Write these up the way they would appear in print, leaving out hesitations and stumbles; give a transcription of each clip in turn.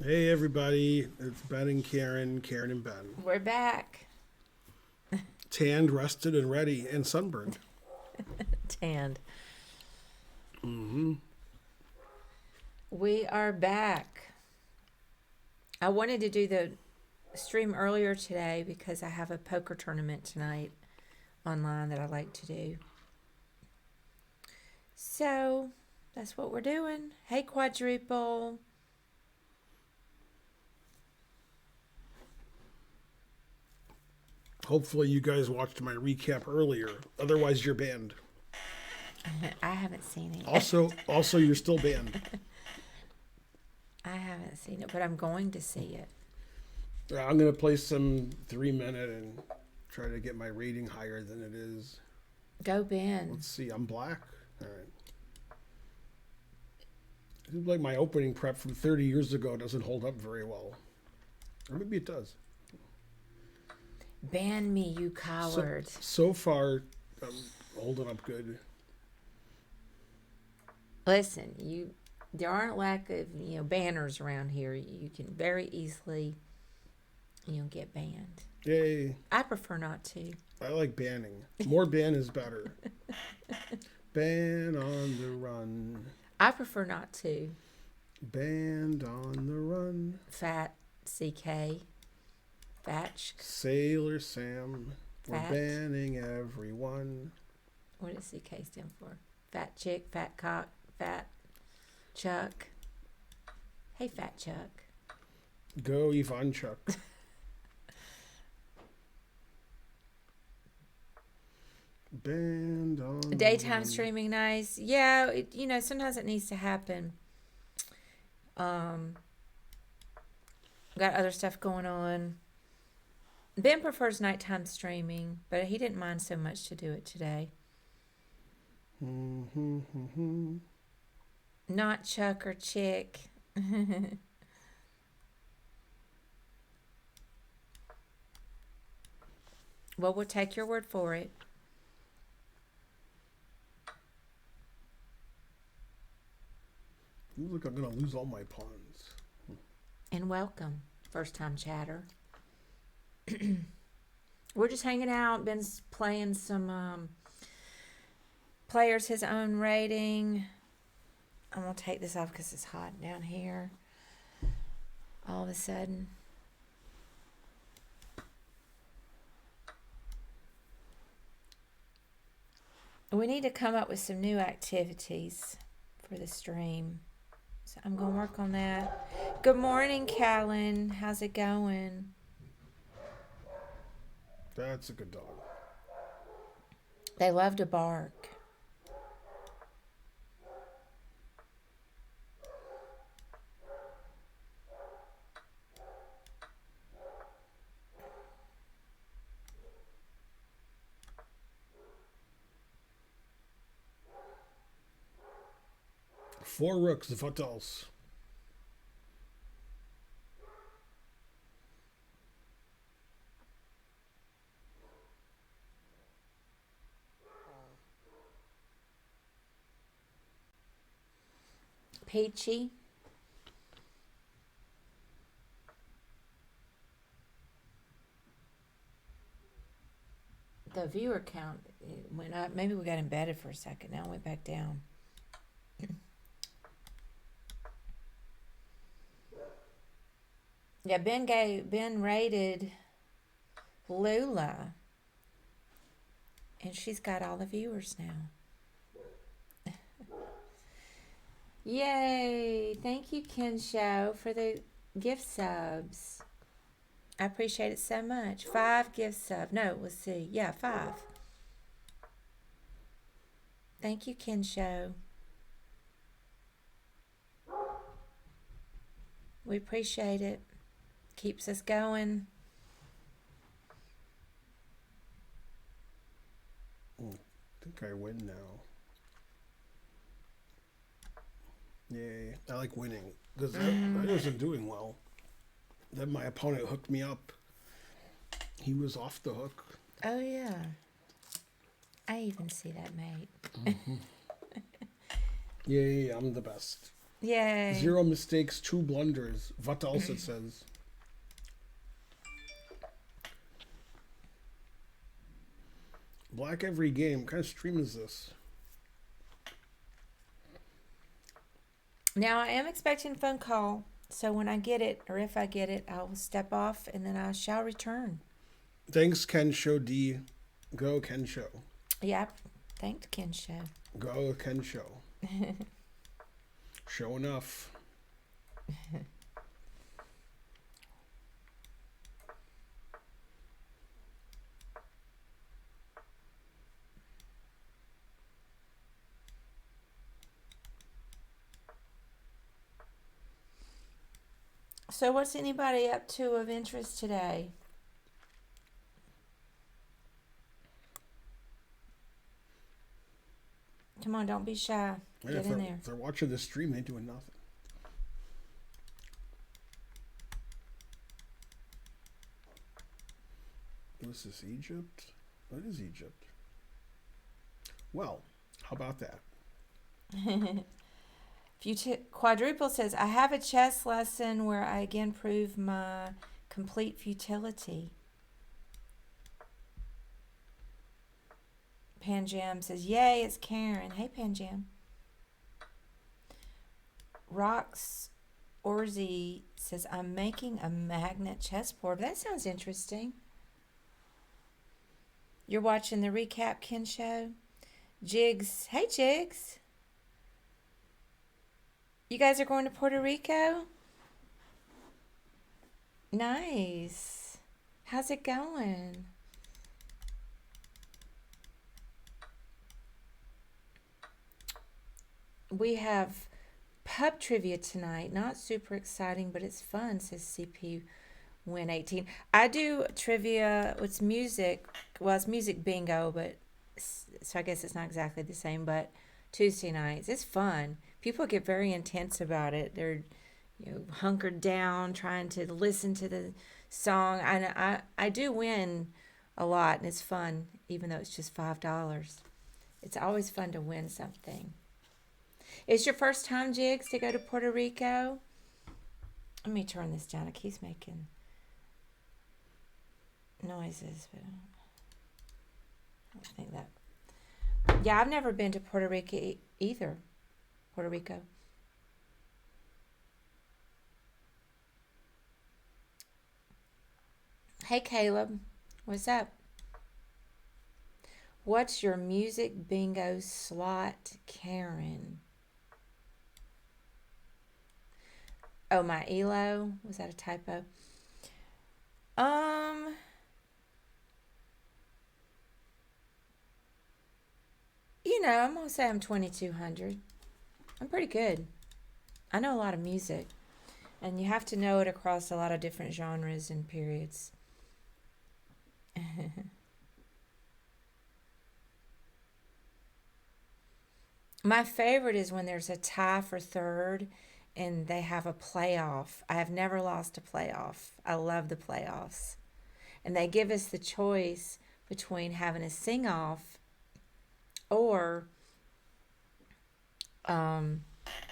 Hey everybody, it's Ben and Karen and Ben. We're back. Tanned, rested, and ready, and sunburned. Tanned. Mm-hmm. We are back. I wanted to do the stream earlier today because I have a poker tournament tonight online that I like to do. So that's what we're doing. Hey, Quadruple. Hopefully you guys watched my recap earlier. Otherwise you're banned. I haven't seen it. Also you're still banned. I haven't seen it, but I'm going to see it. I'm gonna play some 3 minute and try to get my rating higher than it is. Go, Ben. Let's see, I'm black. Alright. It seems like my opening prep from 30 years ago doesn't hold up very well. Or maybe it does. Ban me, you coward. So far, I'm holding up good. Listen, there aren't lack of banners around here. You can very easily get banned. Yay. I prefer not to. I like banning. More ban is better. Ban on the run. I prefer not to. Banned on the run. Fat CK. Fatch. Sailor Sam. Fat. We're banning everyone. What does CK stand for? Fat chick, fat cock, fat Chuck. Hey, Fat Chuck. Go Yvonne Chuck. Banned on Daytime streaming nice. Yeah, sometimes it needs to happen. Got other stuff going on. Ben prefers nighttime streaming, but he didn't mind so much to do it today. Not Chuck or Chick. Well, we'll take your word for it. Look, I'm gonna lose all my pawns. And welcome, first time chatter. We're just hanging out. Ben's playing some players his own rating. I'm gonna take this off because it's hot down here. All of a sudden. We need to come up with some new activities for the stream. So I'm going to work on that. Good morning, Callan. How's it going? That's a good dog. They love to bark. Four rooks, what else? Peachy. The viewer count went up. Maybe we got embedded for a second. Now it went back down. Yeah, Ben rated Lula. And she's got all the viewers now. Yay! Thank you, Ken Show, for the gift subs. I appreciate it so much. 5 gift subs. No, let's see. Yeah, 5. Thank you, Ken Show. We appreciate it. Keeps us going. I think I win now. Yay. I like winning. Because I wasn't doing well. Then my opponent hooked me up. He was off the hook. Oh, yeah. I even see that, mate. Yay, I'm the best. Yay. 0 mistakes, 2 blunders. What else it says? Black every game. What kind of stream is this? Now I am expecting a phone call, so when I get it, or if I get it, I will step off and then I shall return. Thanks, Ken Show D. Go, Ken Show. Yeah, thanks, Ken Show. Go, Ken Show. Show enough. So what's anybody up to of interest today? Come on, don't be shy. Yeah, Get in there. if they're watching the stream, they ain't doing nothing. This is Egypt? What is Egypt? Well, how about that? Quadruple says, I have a chess lesson where I again prove my complete futility. Panjam says, yay, it's Karen. Hey, Panjam. Rox Orzi says, I'm making a magnet chessboard. That sounds interesting. You're watching the Recap Ken Show? Jigs. Hey, Jigs. You guys are going to Puerto Rico? Nice. How's it going? We have pub trivia tonight. Not super exciting, but it's fun, says CP Win 18. I do trivia. It's music. Well, it's music bingo, but so I guess it's not exactly the same, but Tuesday nights. It's fun. People get very intense about it. They're hunkered down trying to listen to the song. I do win a lot, and it's fun, even though it's just $5. It's always fun to win something. It's your first time, Jigs, to go to Puerto Rico? Let me turn this down. It keeps making noises, but I don't think that. Yeah, I've never been to Puerto Rico either. Puerto Rico. Hey, Caleb. What's up? What's your music bingo slot, Karen? Oh, my ELO? Was that a typo? I'm going to say I'm 2,200. I'm pretty good. I know a lot of music. And you have to know it across a lot of different genres and periods. My favorite is when there's a tie for third and they have a playoff. I have never lost a playoff. I love the playoffs. And they give us the choice between having a sing-off or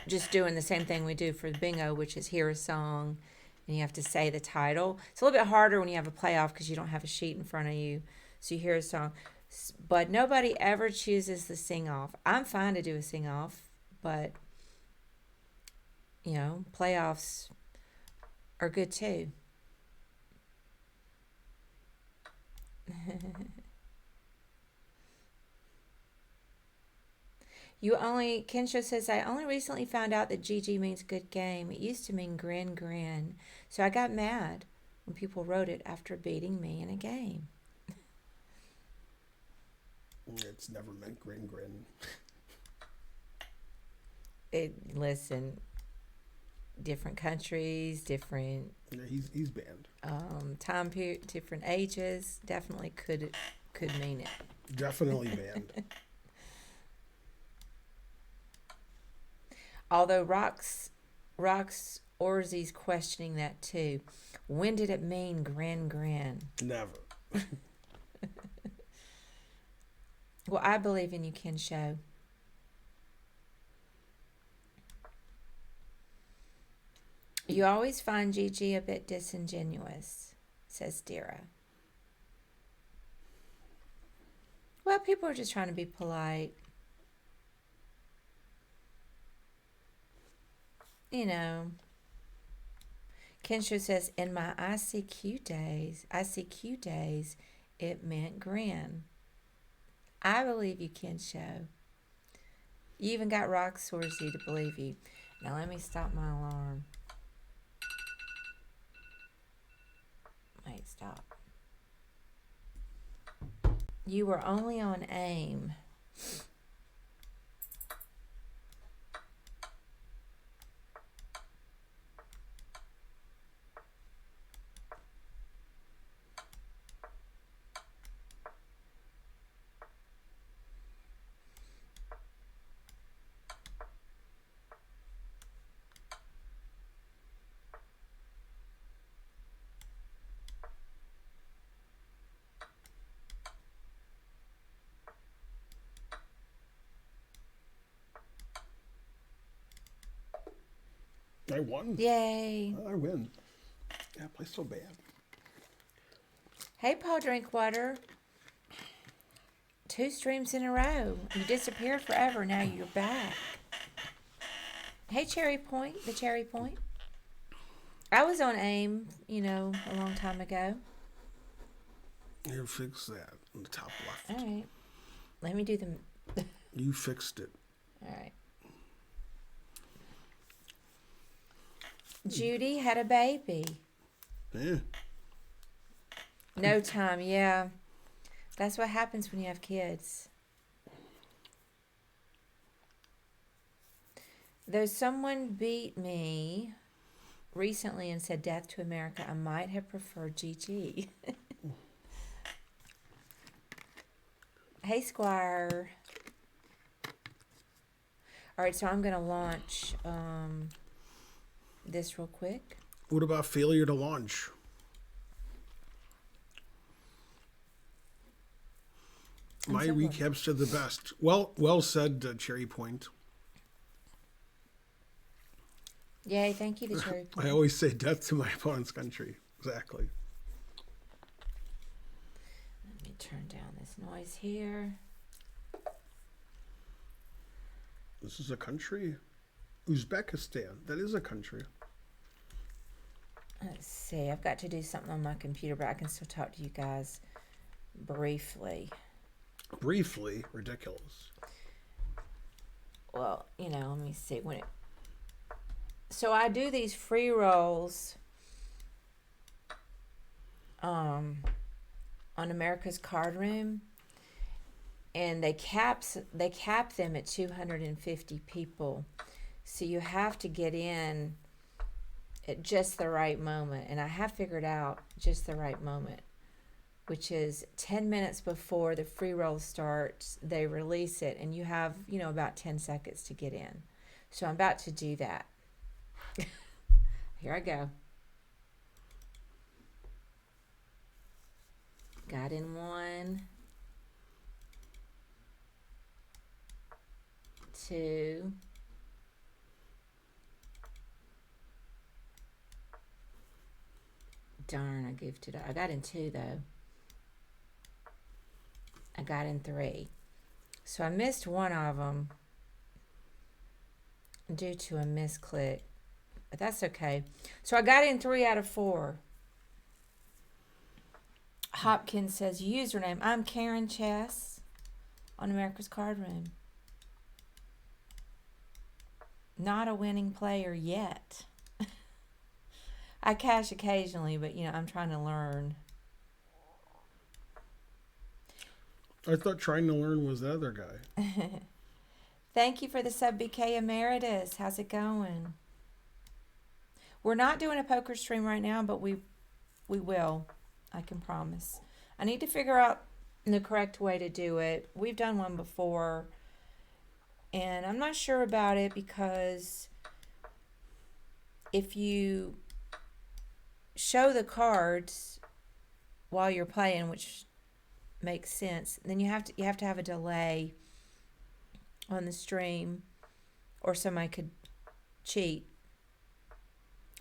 just doing the same thing we do for the bingo, which is hear a song and you have to say the title. It's a little bit harder when you have a playoff because you don't have a sheet in front of you. So you hear a song. But nobody ever chooses the sing-off. I'm fine to do a sing-off, but, playoffs are good too. Kensho says, I only recently found out that GG means good game. It used to mean grin grin. So I got mad when people wrote it after beating me in a game. It's never meant grin grin. Listen, different countries, different Yeah, he's banned. time period, different ages, definitely could mean it. Definitely banned. Although Rox Orzi's questioning that too. When did it mean grin grin? Never. Well, I believe in you, Ken Show. You always find Gigi a bit disingenuous, says Dira. Well, people are just trying to be polite. You know. Kensho says, in my ICQ days, it meant grin. I believe you, Kensho. You even got Roxorsy to believe you. Now let me stop my alarm. Wait, stop. You were only on AIM. I won. Yay. I win. Yeah, I play so bad. Hey, Paul Drinkwater. 2 streams in a row. You disappeared forever. Now you're back. Hey, Cherry Point. The Cherry Point. I was on AIM, a long time ago. You fix that in the top left. All right. Let me do them. You fixed it. All right. Judy had a baby. Yeah. No time, yeah. That's what happens when you have kids. Though someone beat me recently and said death to America, I might have preferred GG. Hey, Squire. All right, so I'm going to launch this real quick. What about failure to launch? My recap said the best. Well said, Cherry Point. Yay, thank you, the Cherry Point. I always say death to my opponent's country. Exactly. Let me turn down this noise here. This is a country? Uzbekistan. That is a country. Let's see. I've got to do something on my computer, but I can still talk to you guys briefly. Briefly? Ridiculous. Well, let me see. So I do these free rolls on America's Card Room, and they cap them at 250 people. So you have to get in at just the right moment, and I have figured out just the right moment, which is 10 minutes before the free roll starts. They release it, and you have about 10 seconds to get in. So I'm about to do that. Here I go. Got in 1, 2, darn, I goofed it up. I got in 2 though. I got in 3. So I missed one of them due to a misclick. But that's okay. So I got in 3 out of 4. Hopkins says, username, I'm Karen Chess on America's Card Room. Not a winning player yet. I cash occasionally, but I'm trying to learn. I thought trying to learn was the other guy. Thank you for the sub, BK Emeritus. How's it going? We're not doing a poker stream right now, but we will. I can promise. I need to figure out the correct way to do it. We've done one before, and I'm not sure about it because if you show the cards while you're playing, which makes sense, then you have to have a delay on the stream, or somebody could cheat.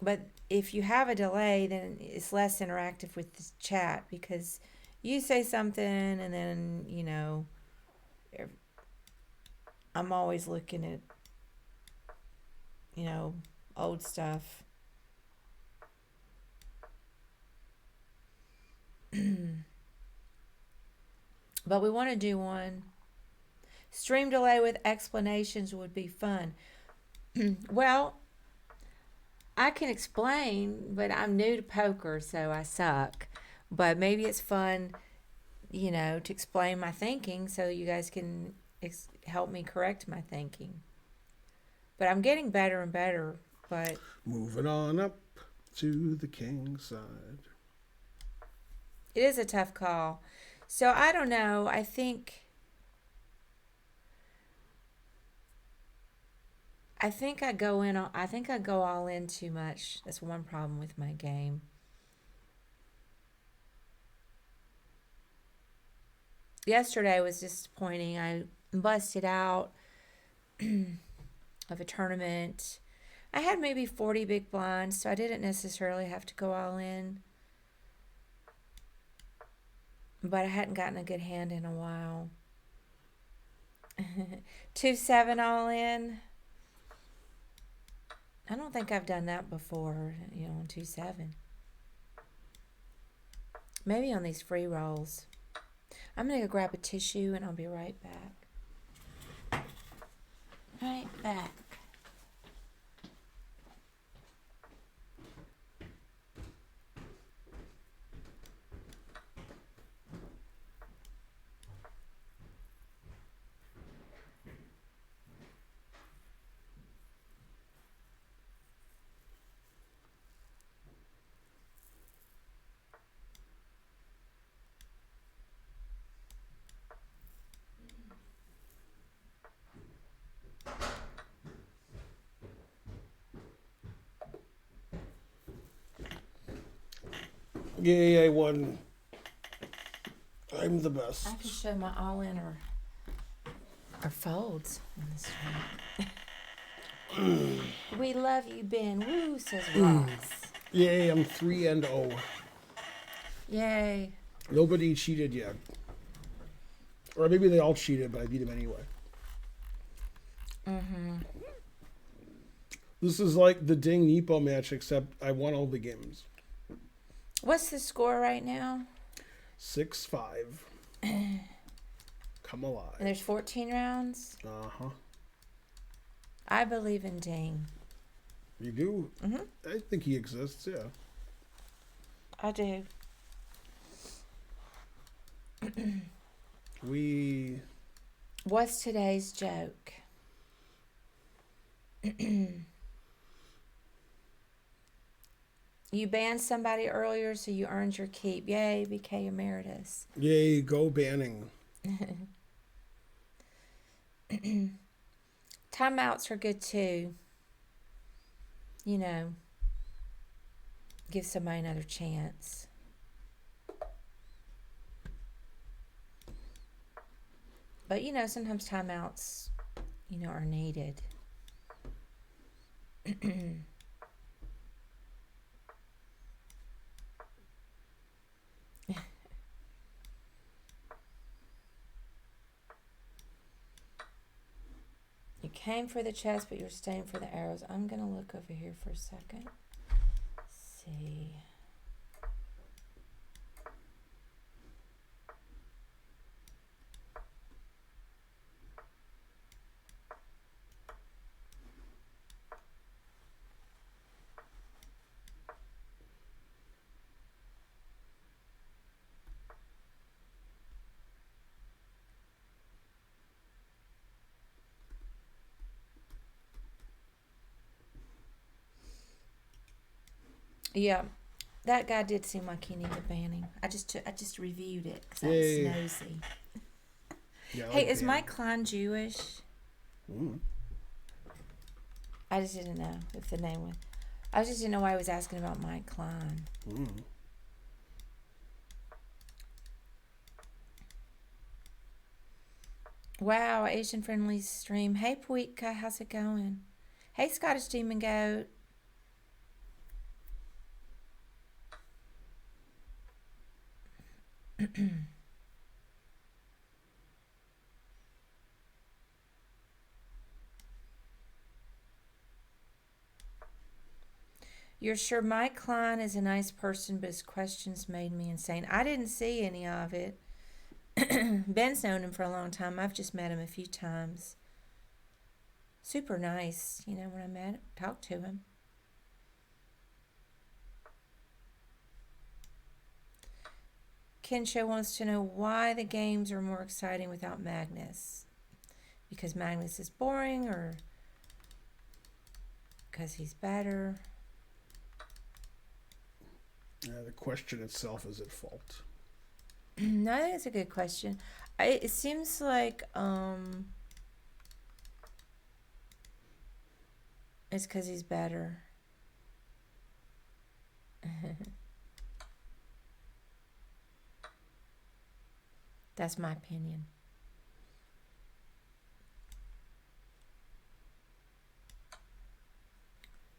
But if you have a delay, then it's less interactive with the chat because you say something and then, I'm always looking at, old stuff. But we want to do one. Stream delay with explanations would be fun. Well, I can explain, but I'm new to poker, so I suck. But maybe it's fun, to explain my thinking so you guys can help me correct my thinking. But I'm getting better and better. But Moving on up to the king's side. it is a tough call. So I don't know. I think I go in. I think I go all in too much. That's one problem with my game. Yesterday was disappointing. I busted out of a tournament. I had maybe 40 big blinds, so I didn't necessarily have to go all in. But I hadn't gotten a good hand in a while. 2-7 all in. I don't think I've done that before, on 2-7. Maybe on these free rolls. I'm going to go grab a tissue and I'll be right back. Right back. Yay, I won. I'm the best. I can show my all in or folds on this one. We love you, Ben. Woo, says Ross. Yay, I'm 3-0. Yay. Nobody cheated yet. Or maybe they all cheated, but I beat them anyway. This is like the Ding Nepo match, except I won all the games. What's the score right now? 6-5. Come alive. And there's 14 rounds? Uh-huh. I believe in Ding. You do? I think he exists, yeah. I do. What's today's joke? You banned somebody earlier, so you earned your keep. Yay, BK Emeritus. Yay, go banning. Timeouts are good too. Give somebody another chance. But sometimes timeouts, are needed. You came for the chest, but you're staying for the arrows. I'm going to look over here for a second. Let's see. Yeah, that guy did seem like he needed banning. I just reviewed it because I was nosy. Yeah, hey, is Mike Klein Jewish? Mm. I just didn't know if the name was. I just didn't know why I was asking about Mike Klein. Mm. Wow, Asian friendly stream. Hey, Puika, how's it going? Hey, Scottish Demon Goat. You're sure Mike Klein is a nice person, but his questions made me insane. I didn't see any of it. Ben's known him for a long time. I've just met him a few times. Super nice, when I talked to him. Kensho wants to know why the games are more exciting without Magnus. Because Magnus is boring or because he's better? Yeah, the question itself is at fault. No, I think it's a good question. It seems like it's because he's better. That's my opinion.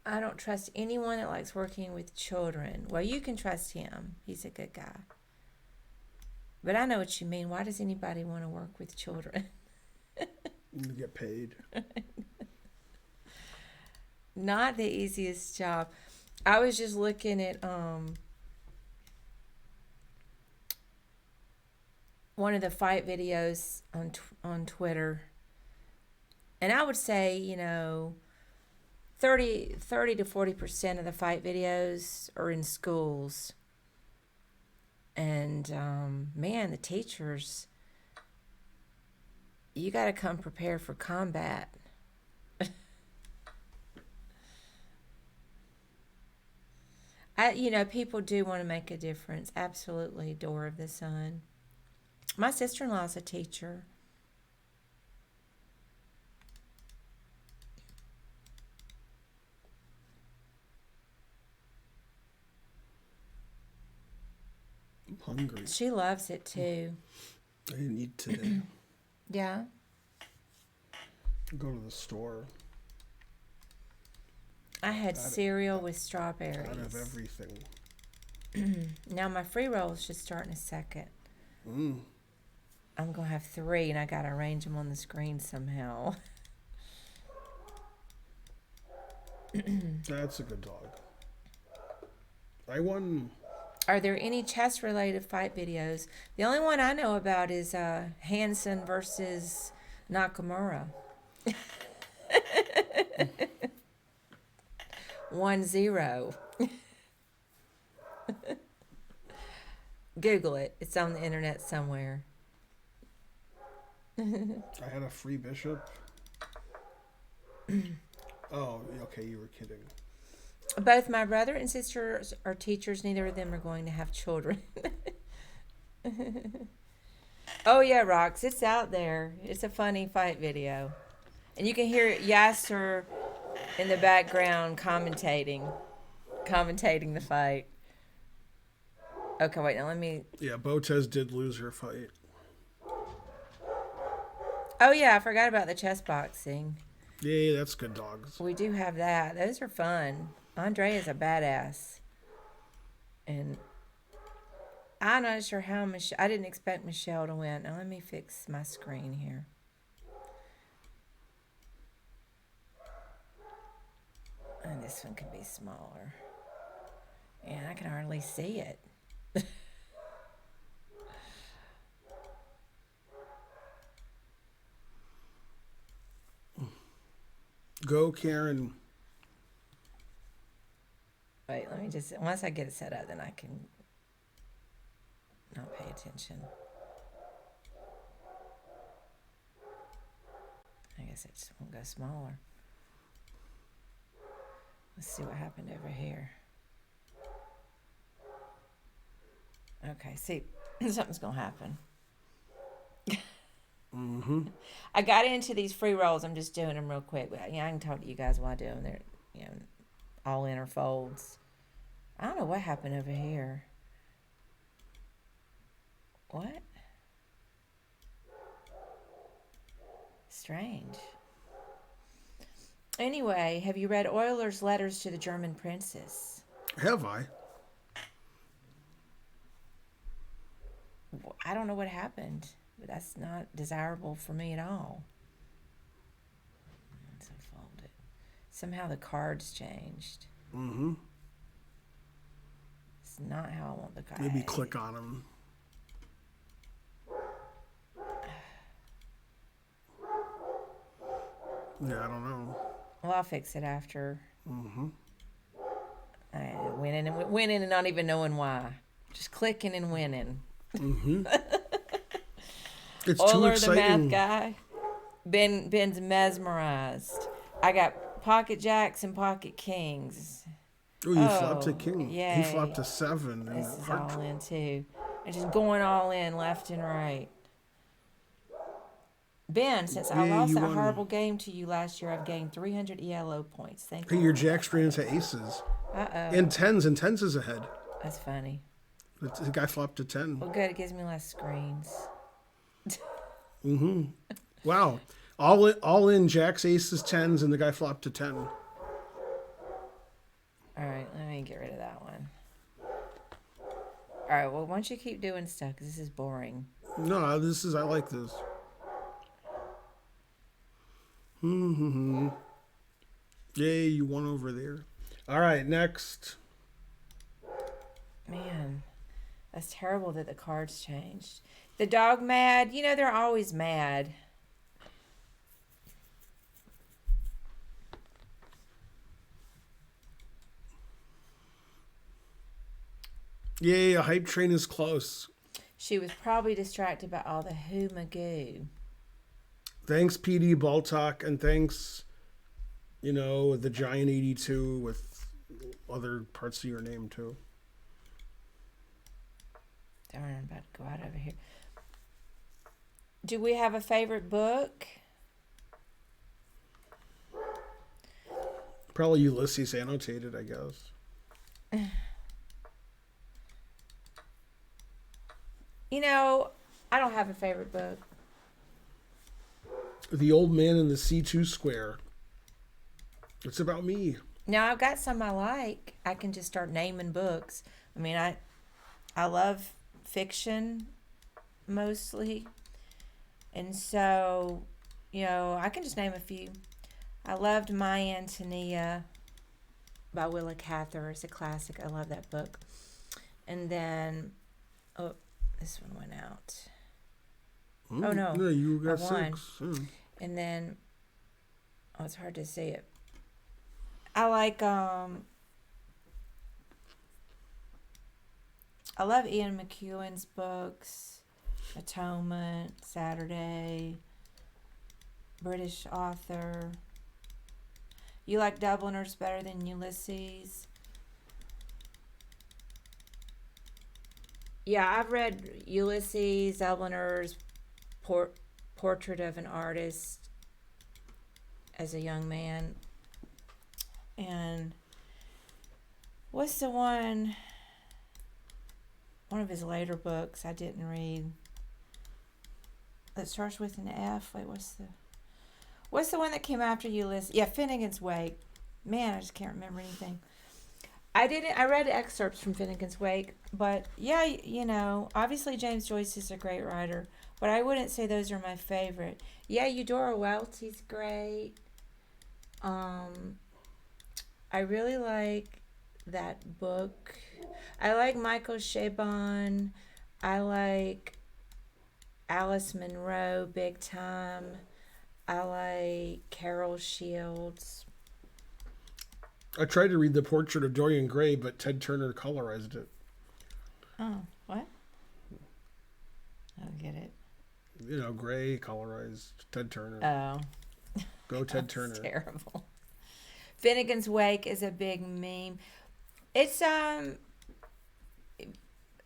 I don't trust anyone that likes working with children. Well, you can trust him. He's a good guy. But I know what you mean. Why does anybody want to work with children? You get paid. Not the easiest job. I was just looking at one of the fight videos on Twitter. And I would say, 30 to 40% of the fight videos are in schools. And, man, the teachers, you got to come prepared for combat. People do want to make a difference. Absolutely, Door of the Sun. My sister-in-law's a teacher. I'm hungry. She loves it too. I didn't eat today. Yeah. Go to the store. I had cereal with strawberries. Out of everything. Now my free rolls should start in a second. Mm. I'm going to have 3 and I got to arrange them on the screen somehow. That's a good dog. I won. Are there any chess related fight videos? The only one I know about is Hansen versus Nakamura. 1-0. Google it. It's on the internet somewhere. I had a free bishop. Oh, okay, you were kidding. Both my brother and sister are teachers. Neither of them are going to have children. Oh, yeah, Rox. It's out there. It's a funny fight video. And you can hear Yasser in the background commentating the fight. Okay, wait. Now let me... Yeah, Botez did lose her fight. Oh, yeah. I forgot about the chess boxing. Yeah, that's good dogs. We do have that. Those are fun. Andre is a badass. And I'm not sure how I didn't expect Michelle to win. Now let me fix my screen here. And this one could be smaller. And I can hardly see it. Go, Karen. Wait, let me just... Once I get it set up, then I can not pay attention. I guess it just won't go smaller. Let's see what happened over here. Okay, see, something's going to happen. Mm-hmm. I got into these free rolls. I'm just doing them real quick. But, I can talk to you guys while I do them. They're, all inner folds. I don't know what happened over here. What? Strange. Anyway, have you read Euler's letters to the German princess? Have I? I don't know what happened, but that's not desirable for me at all. Let's unfold it. Somehow the cards changed. Mm-hmm. It's not how I want the guy. Maybe click on him. Yeah, I don't know. Well, I'll fix it after. Mm-hmm. Winning and not even knowing why. Just clicking and winning. Mm-hmm. It's too Euler, the exciting. math guy. Ben's mesmerized. I got pocket jacks and pocket kings. Oh, you flopped a king. Yay. He flopped a 7. This is Heart all in too. And just going all in left and right. Ben, since I Yeah, lost you that won. horrible game to you last year, I've gained 300 ELO points. Thank Hey, you. your jacks ran into aces. Uh-oh. And 10s, and 10s is ahead. That's funny. The guy flopped a 10. Well, good. It gives me less screens. Mm-hmm. Wow. All in jacks, aces, 10s, and the guy flopped a 10. All right, let me get rid of that one. All right, well, why don't you keep doing stuff, because this is boring. No, I like this. Mm-hmm. Yay, you won over there. All right, next. Man, that's terrible that the cards changed. The dog mad, they're always mad. Yay, a hype train is close. She was probably distracted by all the hoo-magoo. Thanks, PD Baltalk, and thanks, the Giant 82 with other parts of your name, too. Darn, I'm about to go out over here. Do we have a favorite book? Probably Ulysses Annotated, I guess. I don't have a favorite book. The Old Man in the C2 Square. It's about me. Now, I've got some I like. I can just start naming books. I mean, I love fiction mostly. And so, I can just name a few. I loved My Antonia by Willa Cather. It's a classic. I love that book. And then, this one went out. Oh, no. Yeah, you got I won. 6. Yeah. And then, it's hard to see it. I like, I love Ian McEwan's books. Atonement, Saturday, British author. You like Dubliners better than Ulysses? Yeah, I've read Ulysses, Dubliners, Portrait of an Artist as a young man. And what's the one of his later books I didn't read that starts with an F? Wait, what's the one that came after Ulysses? Yeah, Finnegan's Wake. Man, I just can't remember anything. I read excerpts from Finnegan's Wake, but yeah, obviously James Joyce is a great writer, but I wouldn't say those are my favorite. Yeah, Eudora Welty's great. I really like that book. I like Michael Chabon. I like Alice Munro big time. I like Carol Shields. I tried to read The Portrait of Dorian Gray, but Ted Turner colorized it. Oh, what? I don't get it. Gray colorized Ted Turner. Oh. Go Ted Turner. Terrible. Finnegan's Wake is a big meme. It's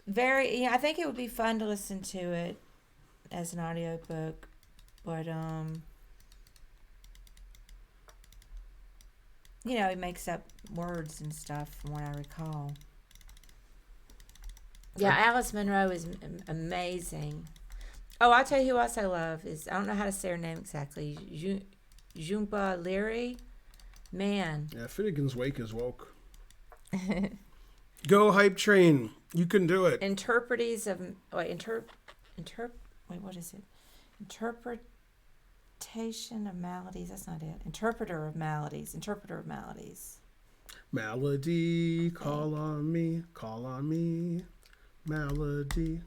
very, I think it would be fun to listen to it as an audiobook, but he makes up words and stuff from what I recall. Yeah, Alice Munro is amazing. Oh, I'll tell you who else I love is, I don't know how to say her name exactly, Jhumpa Lahiri. Man. Yeah, Finnegan's Wake is woke. Go Hype Train. You can do it. Interpreties of what is it? Interpretation of maladies. That's not it. Interpreter of maladies. Melody, call on me, Melody.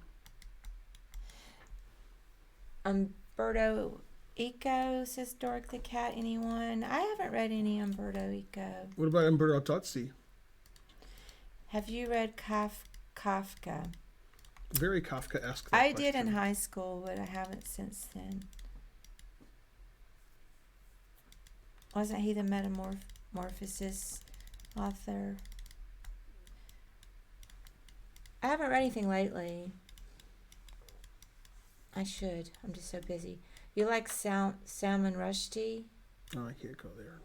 Umberto Eco says Dork the Cat. Anyone? I haven't read any Umberto Eco. What about Umberto Tozzi? Have you read Kafka? Very Kafka-esque. I did in high school, but I haven't since then. Wasn't he the Metamorphosis author? I haven't read anything lately. I should. I'm just so busy. You like Salman Rushdie? Oh, I can't go there.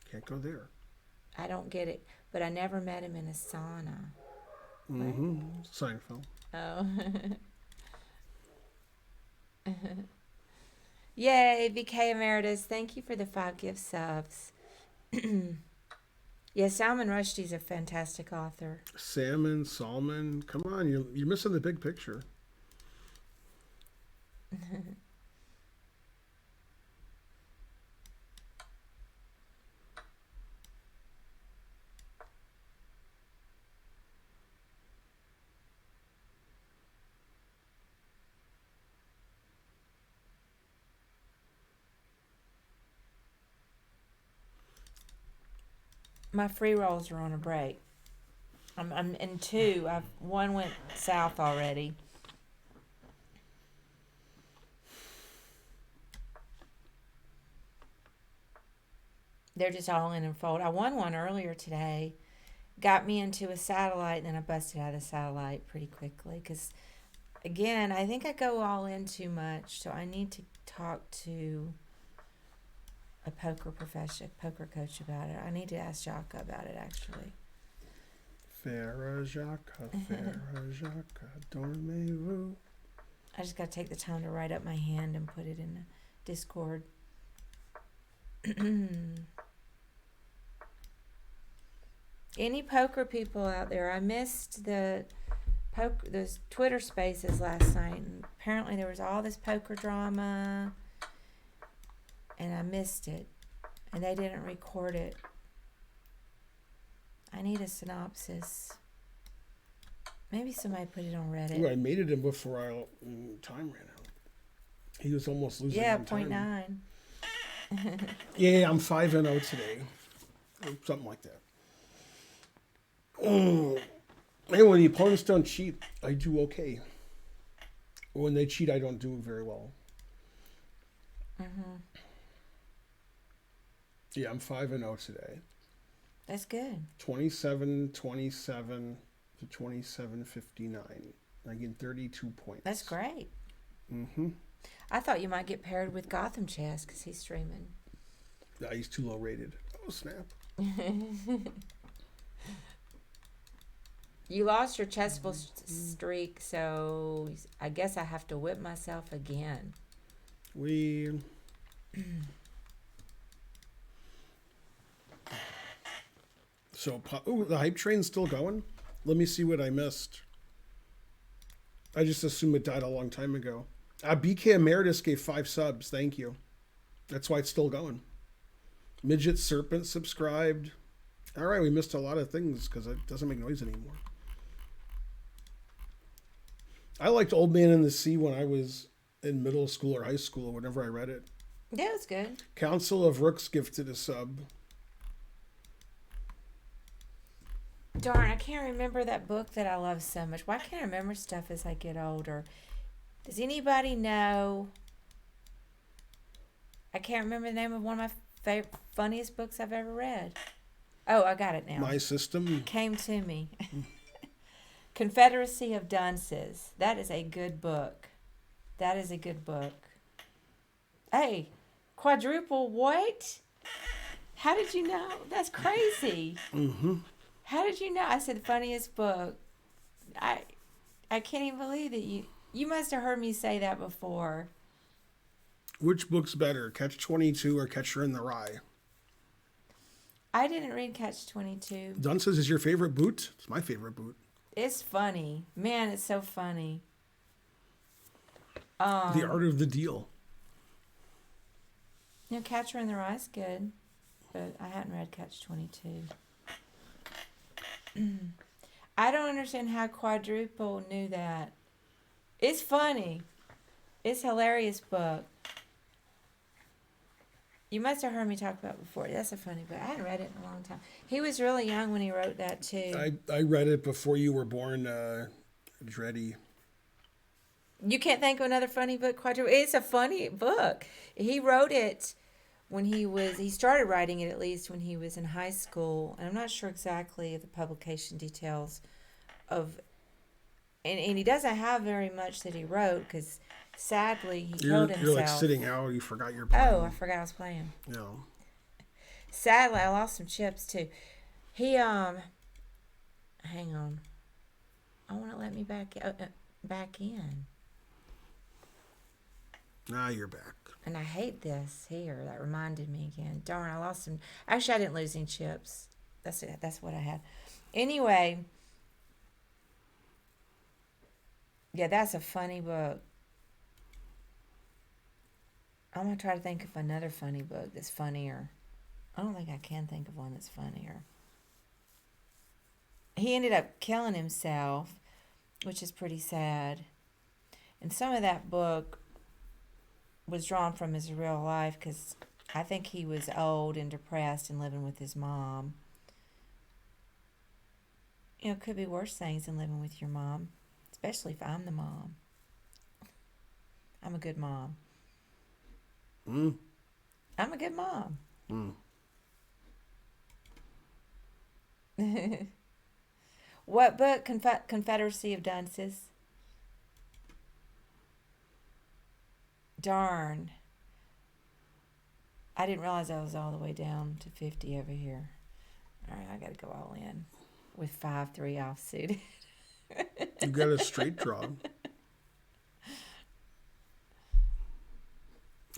Can't go there. I don't get it, but I never met him in a sauna. Mm-hmm. Seinfeld. Oh. Yay, BK Emeritus. Thank you for the 5 gift subs. Yeah, Salman Rushdie's a fantastic author. Salmon. Come on, you're missing the big picture. My free rolls are on a break. I'm in 2. One went south already. They're just all in and fold. I won one earlier today. Got me into a satellite, and then I busted out of the satellite pretty quickly. Because, again, I think I go all in too much. So I need to talk to a poker coach about it. I need to ask Jacques about it, actually. Farah Jacques, dormez-vous. I just got to take the time to write up my hand and put it in the Discord. Any poker people out there? I missed those Twitter spaces last night, and apparently there was all this poker drama, and I missed it, and they didn't record it. I need a synopsis. Maybe somebody put it on Reddit. Ooh, I made it in before time ran out. He was almost losing. Yeah, time. 0.9. Yeah, I'm 5-0 today, something like that. And when the opponents don't cheat, I do okay. When they cheat, I don't do very well. Mm-hmm. Yeah, I'm 5-0 today. That's good. 27 to 27.59. I get 32 points. That's great. Mm-hmm. I thought you might get paired with Gotham Chess because he's streaming. Nah, he's too low rated. Oh, snap. You lost your chessful streak, so I guess I have to whip myself again. So, the hype train's still going? Let me see what I missed. I just assumed it died a long time ago. BK Emeritus gave 5 subs. Thank you. That's why it's still going. Midget Serpent subscribed. All right, we missed a lot of things because it doesn't make noise anymore. I liked Old Man in the Sea when I was in middle school or high school, whenever I read it. Yeah, it's good. Council of Rooks gifted a sub. Darn, I can't remember that book that I love so much. Why can't I remember stuff as I get older? Does anybody know? I can't remember the name of one of my funniest books I've ever read. Oh, I got it now. My System. Came to me. Confederacy of Dunces. That is a good book. That is a good book. Hey, quadruple what? How did you know? That's crazy. Mm-hmm. How did you know? I said funniest book. I can't even believe that you must have heard me say that before. Which book's better, Catch-22 or Catcher in the Rye? I didn't read Catch-22. Dunces is your favorite boot? It's my favorite boot. It's funny. Man, it's so funny. The Art of the Deal. Catcher in the Rye is good, but I hadn't read Catch-22. I don't understand how Quadruple knew that. It's funny. It's a hilarious book. You must have heard me talk about it before. That's a funny book. I hadn't read it in a long time. He was really young when he wrote that too. I read it before you were born, Dreddy. You can't think of another funny book, Quadruple. It's a funny book. He wrote it when he started writing it at least when he was in high school. And I'm not sure exactly the publication details of, and he doesn't have very much that he wrote because sadly he killed himself. You're like sitting out. You forgot your plan. Oh, I forgot I was playing. No. Sadly, I lost some chips too. He hang on. I want to let me back in. Now you're back. And I hate this here. That reminded me again. Darn, I lost some. Actually, I didn't lose any chips. That's it. That's what I had. Anyway. Yeah, that's a funny book. I'm going to try to think of another funny book that's funnier. I don't think I can think of one that's funnier. He ended up killing himself, which is pretty sad. And some of that book was drawn from his real life because I think he was old and depressed and living with his mom. You know, it could be worse things than living with your mom, especially if I'm the mom. I'm a good mom. I'm a good mom. What book? Confederacy of Dunces. Darn. I didn't realize I was all the way down to 50 over here. All right, I got to go all in with 5-3 offsuited. You got a straight draw.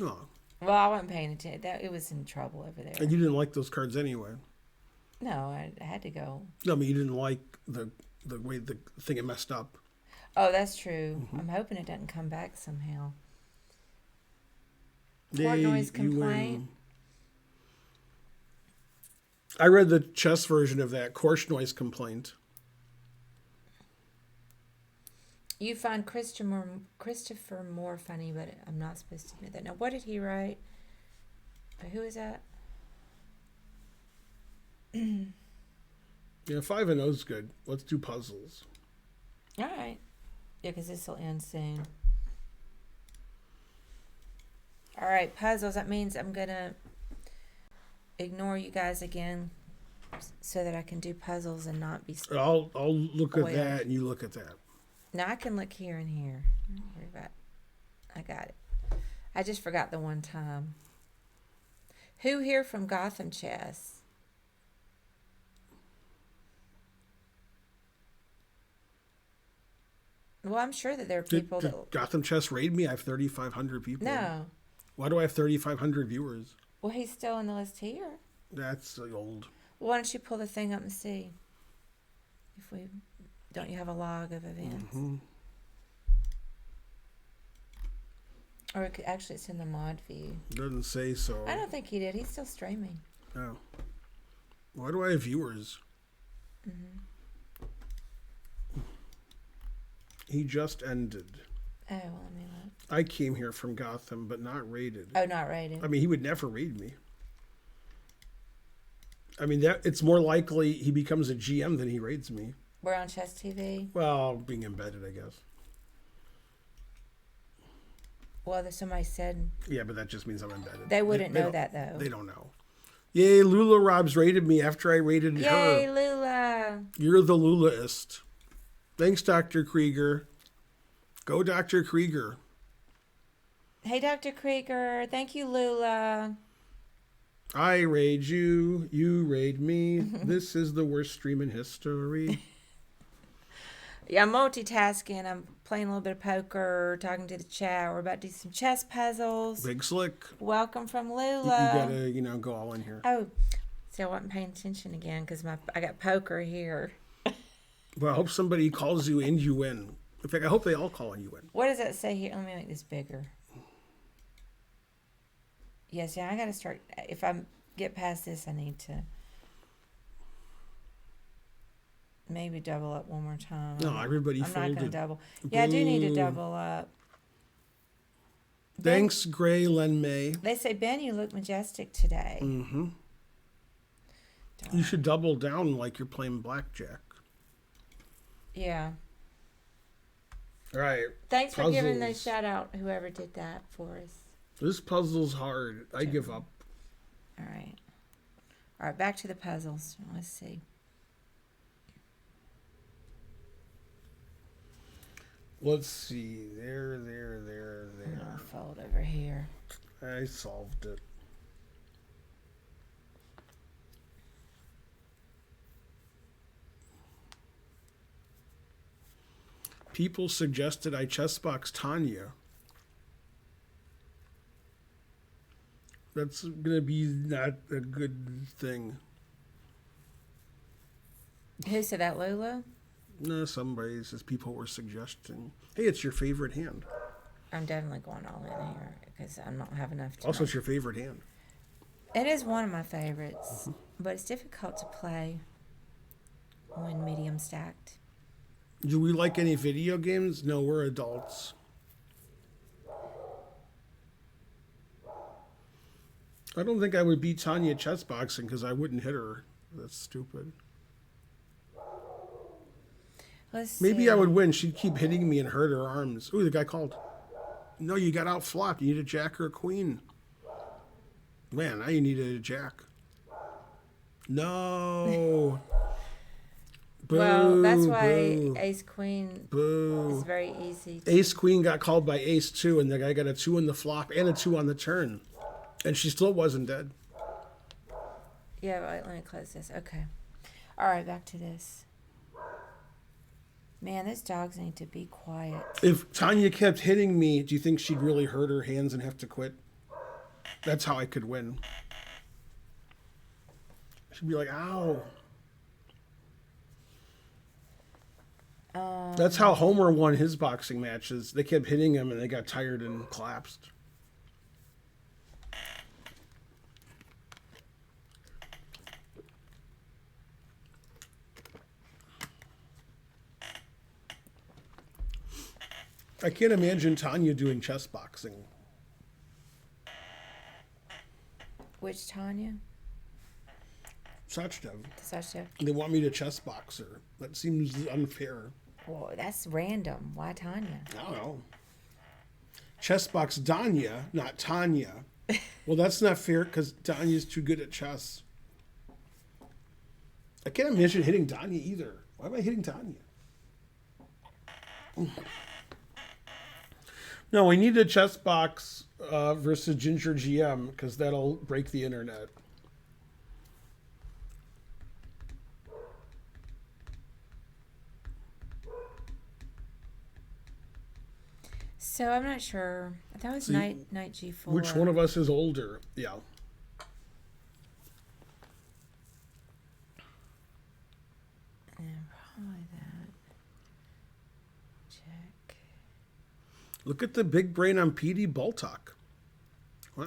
Oh. Well, I wasn't paying attention. It was in trouble over there. And you didn't like those cards anyway. No, I had to go. No, I mean, you didn't like the way the thing it messed up. Oh, that's true. I'm hoping it doesn't come back somehow. Court noise complaint. I read the chess version of that, course noise complaint. You find Christopher Moore funny, but I'm not supposed to know that. Now, what did he write? Who is that? Yeah, 5 and 0's good. Let's do puzzles. All right. Yeah, because this will end soon. All right, puzzles. That means I'm going to ignore you guys again so that I can do puzzles and not be... I'll look at that and you look at that. Now, I can look here and here. Don't worry about it. I got it. I just forgot the one time. Who here from Gotham Chess? Well, I'm sure that there are people did Gotham Chess raid me? I have 3,500 people. No. Why do I have 3,500 viewers? Well, he's still on the list here. That's old. Why don't you pull the thing up and see? If we... Don't you have a log of events? Mm-hmm. Or it could, actually, it's in the mod view. Doesn't say so. I don't think he did. He's still streaming. Oh. Why do I have viewers? He just ended. Oh, well, let me look. I came here from Gotham, but not raided. Oh, not raided. I mean, he would never raid me. I mean, that it's more likely he becomes a GM than he raids me. We're on Chess TV. Well, being embedded, I guess. Well, somebody said... Yeah, but that just means I'm embedded. They wouldn't know that, though. They don't know. Yay, Lula Robs raided me after I raided her. Yay, Lula. You're the Lulaist. Thanks, Dr. Krieger. Go, Dr. Krieger. Hey, Dr. Krieger. Thank you, Lula. I raid you. You raid me. This is the worst stream in history. Yeah, I'm multitasking. I'm playing a little bit of poker, talking to the chat. We're about to do some chess puzzles. Big Slick. Welcome from Lula. You gotta, go all in here. Oh, see, I wasn't paying attention again because I got poker here. Well, I hope somebody calls you and you win. In fact, I hope they all call and you win. What does that say here? Let me make this bigger. Yes, yeah, I got to start. If I get past this, I need to maybe double up one more time. No, everybody I'm not going to folded. double. Yeah, I do need to Boo. double up. Ben, Thanks, Gray Len May. they say, Ben, you look majestic today. Mm-hmm. Darn. You should double down like you're playing blackjack. Yeah. All right. Thanks for giving the Puzzles. shout out, whoever did that for us. This puzzle's hard. I give up. All right. All right, back to the puzzles. Let's see. Let's see. There. I'm going to fold over here. I solved it. People suggested I chessbox Tanya. That's gonna be not a good thing. Who said that, Lula? No, somebody says people were suggesting. Hey, it's your favorite hand. I'm definitely going all in here because I don't have enough to. Also, it's your favorite hand. It is one of my favorites, but it's difficult to play when medium stacked. Do we like any video games? No, we're adults. I don't think I would beat Tanya chess boxing because I wouldn't hit her. That's stupid. Let's Maybe see. I would win. She'd keep hitting me and hurt her arms. Ooh, the guy called. No, you got out flopped. You need a jack or a queen. Man, now you need a jack. No. Well, that's Boo, why boo, Ace Queen is boo. very easy. Ace Queen got called by Ace 2, and the guy got a 2 on the flop and a 2 on the turn. And she still wasn't dead. Yeah, right, let me close this. Okay. All right, back to this. Man, these dogs need to be quiet. If Tanya kept hitting me, do you think she'd really hurt her hands and have to quit? That's how I could win. She'd be like, ow. That's how Homer won his boxing matches. They kept hitting him and they got tired and collapsed. I can't imagine Tanya doing chess boxing. Which Tanya? Sachdev. Sasha? They want me to chess box her. That seems unfair. Well, that's random. Why Tanya? I don't know. Chess box Danya, not Tanya. Well, that's not fair because Danya's too good at chess. I can't imagine hitting Danya either. Why am I hitting Tanya? No, we need a chess box versus Ginger GM because that'll break the internet. So I'm not sure. That was See, knight G4. Which one of us is older? Yeah. Yeah, probably that. Check. Look at the big brain on PD Baltok. Wow.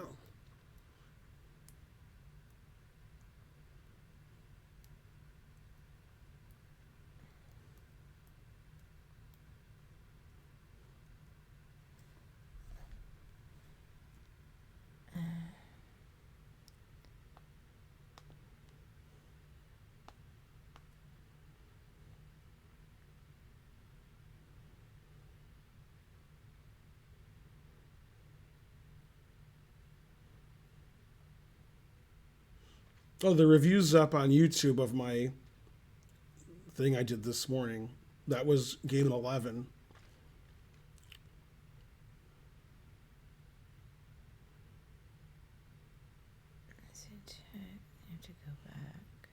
Oh, the review's up on YouTube of my thing I did this morning. That was game 11. Let's see, check. I have to go back.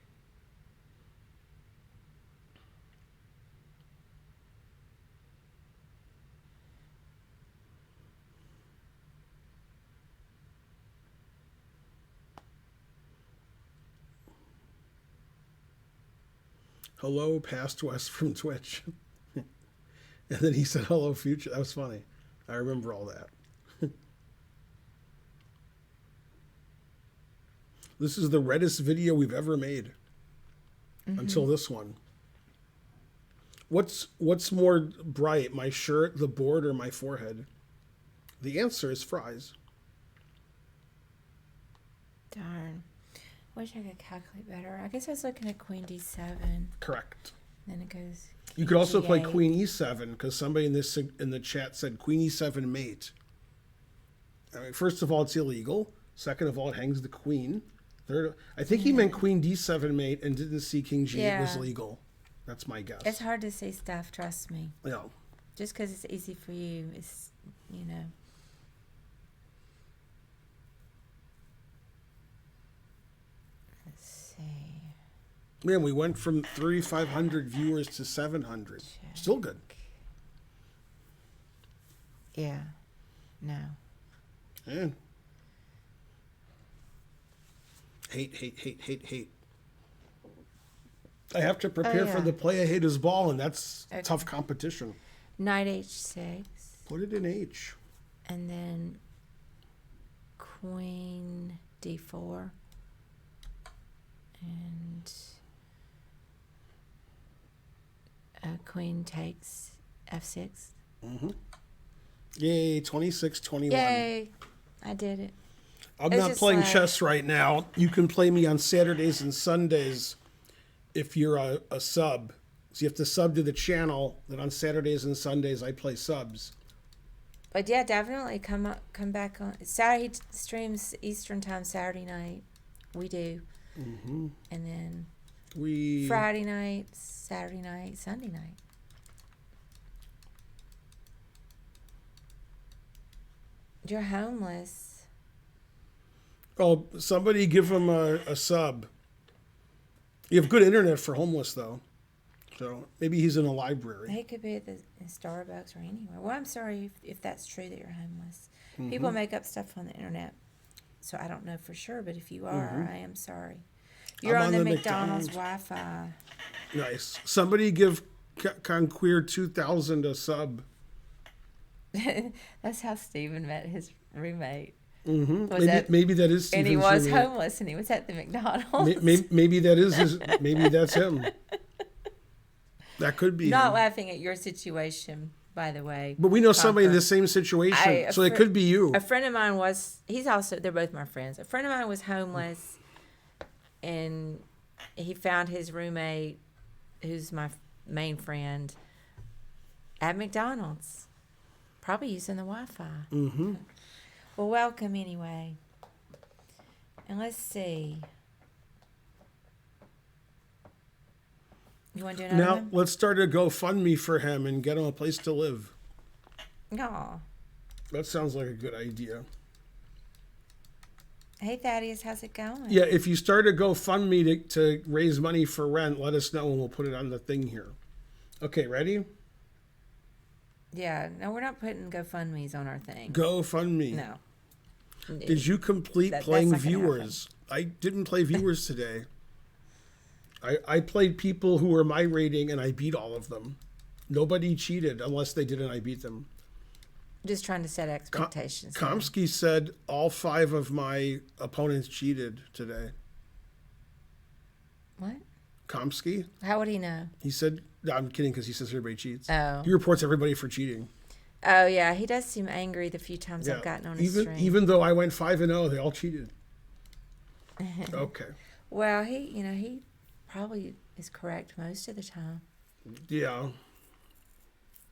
Hello, Past West from Twitch. And then he said, hello, future. That was funny. I remember all that. This is the reddest video we've ever made until this one. What's more bright, my shirt, the board, or my forehead? The answer is fries. Darn. Wish I could calculate better. I guess I was looking at queen d7. Correct. Then it goes. You could also play g8. queen e7 because somebody in the chat said queen e7 mate. I mean, first of all, it's illegal. Second of all, it hangs the queen. Third, I think he meant queen d7 mate and didn't see king g8 was Yeah. legal. That's my guess. It's hard to see stuff, trust me. No. Just because it's easy for you, it's, you know. Let's see. Man, we went from 3,500 viewers to 700. Still good. Yeah. No. Yeah. Hate, hate, hate, hate, hate. I have to prepare for yeah. the play I hate his ball, and that's Okay. tough competition. Knight h6. Put it in H. And then queen d4. And queen takes f6. Yay, 26, 21. Yay! I did it. I'm It's not just playing like- chess right now. You can play me on Saturdays and Sundays if you're a sub. So you have to sub to the channel. Then on Saturdays and Sundays, I play subs. But yeah, definitely come back on Saturday. He streams Eastern time Saturday night. We do. And then We Friday night, Saturday night, Sunday night. You're homeless. Oh, somebody give him a sub. You have good internet for homeless though, so maybe he's in a library. He could be at in Starbucks or anywhere. Well, I'm sorry if that's true that you're homeless. People make up stuff on the internet, so I don't know for sure. But if you are, I am sorry. You're I'm on on the the McDonald's McDonald's. Wi-Fi. Nice. Somebody give Conqueer 2000 a sub. That's how Steven met his roommate. Maybe that is. And he Stephen's was roommate. homeless, and he was at the McDonald's. Maybe that is his. Maybe that's him. That could be. Not him. laughing at your situation, by the way. But we know somebody in Conquer. the same situation, A so it fri- could be you. A friend of mine was. They're both my friends. A friend of mine was homeless, and he found his roommate, who's my main friend, at McDonald's, probably using the Wi-Fi. Mm-hmm. Well, welcome anyway. And let's see. You want to do another Now one? let's start a GoFundMe for him and get him a place to live. No. That sounds like a good idea. Hey, Thaddeus, how's it going? Yeah, if you start a GoFundMe to raise money for rent, let us know and we'll put it on the thing here. Okay, ready? Yeah. No, we're not putting GoFundMes on our thing. GoFundMe. No. Did you complete That's playing not gonna viewers? I didn't play viewers today. I played people who were my rating and I beat all of them. Nobody cheated unless they did and I beat them. Just trying to set expectations. here. Komsky said all 5 of my opponents cheated today. What? Komsky? How would he know? He said, no, I'm kidding because he says everybody cheats. Oh. He reports everybody for cheating. Oh, yeah. He does seem angry the few times I've gotten on his stream. Even though I went 5-0, they all cheated. Okay. Well, he probably is correct most of the time. Yeah.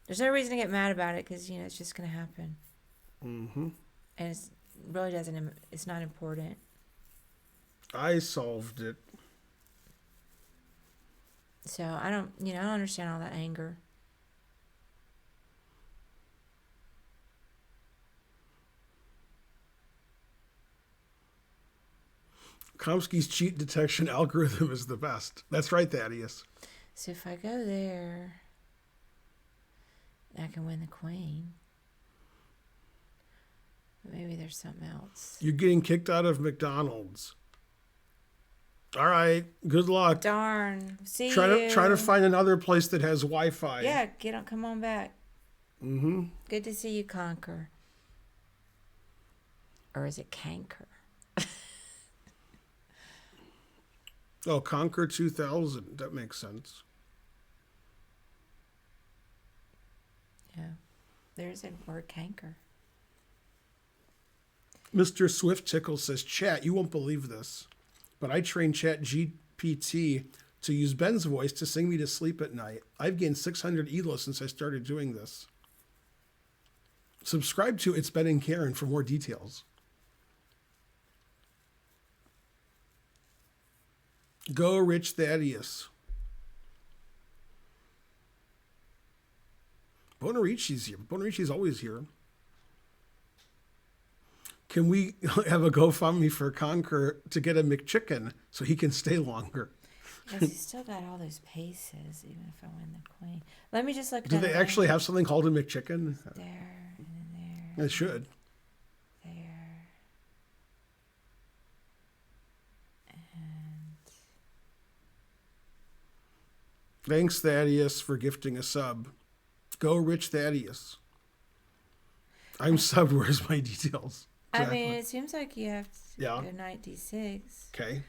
There's no reason to get mad about it because, it's just going to happen. Mm-hmm. And it's not important. I solved it. So I don't understand all that anger. Komsky's cheat detection algorithm is the best. That's right, Thaddeus. So if I go there, I can win the queen. But maybe there's something else. You're getting kicked out of McDonald's. All right. Good luck. Darn. See Try you. to find another place that has Wi-Fi. Yeah, come on back. Mm-hmm. Good to see you, Conquer. Or is it Canker? Oh, Conquer 2000. That makes sense. Yeah. There's a word canker. Mr. Swift Tickle says, chat, you won't believe this, but I trained Chat GPT to use Ben's voice to sing me to sleep at night. I've gained 600 ELO since I started doing this. Subscribe to It's Ben and Karen for more details. Go Rich Thaddeus. Bonarici's here. Bonarici's always here. Can we have a GoFundMe for Conquer to get a McChicken so he can stay longer? Yes, he's still got all those paces, even if I win the queen. Let me just look Do down they actually have something called a McChicken? there and then there. They should. There. And Thanks, Thaddeus, for gifting a sub. Go Rich Thaddeus. I'm subbed. Where's my details? I Exactly. mean, it seems like you have to Yeah. go knight d6, Okay.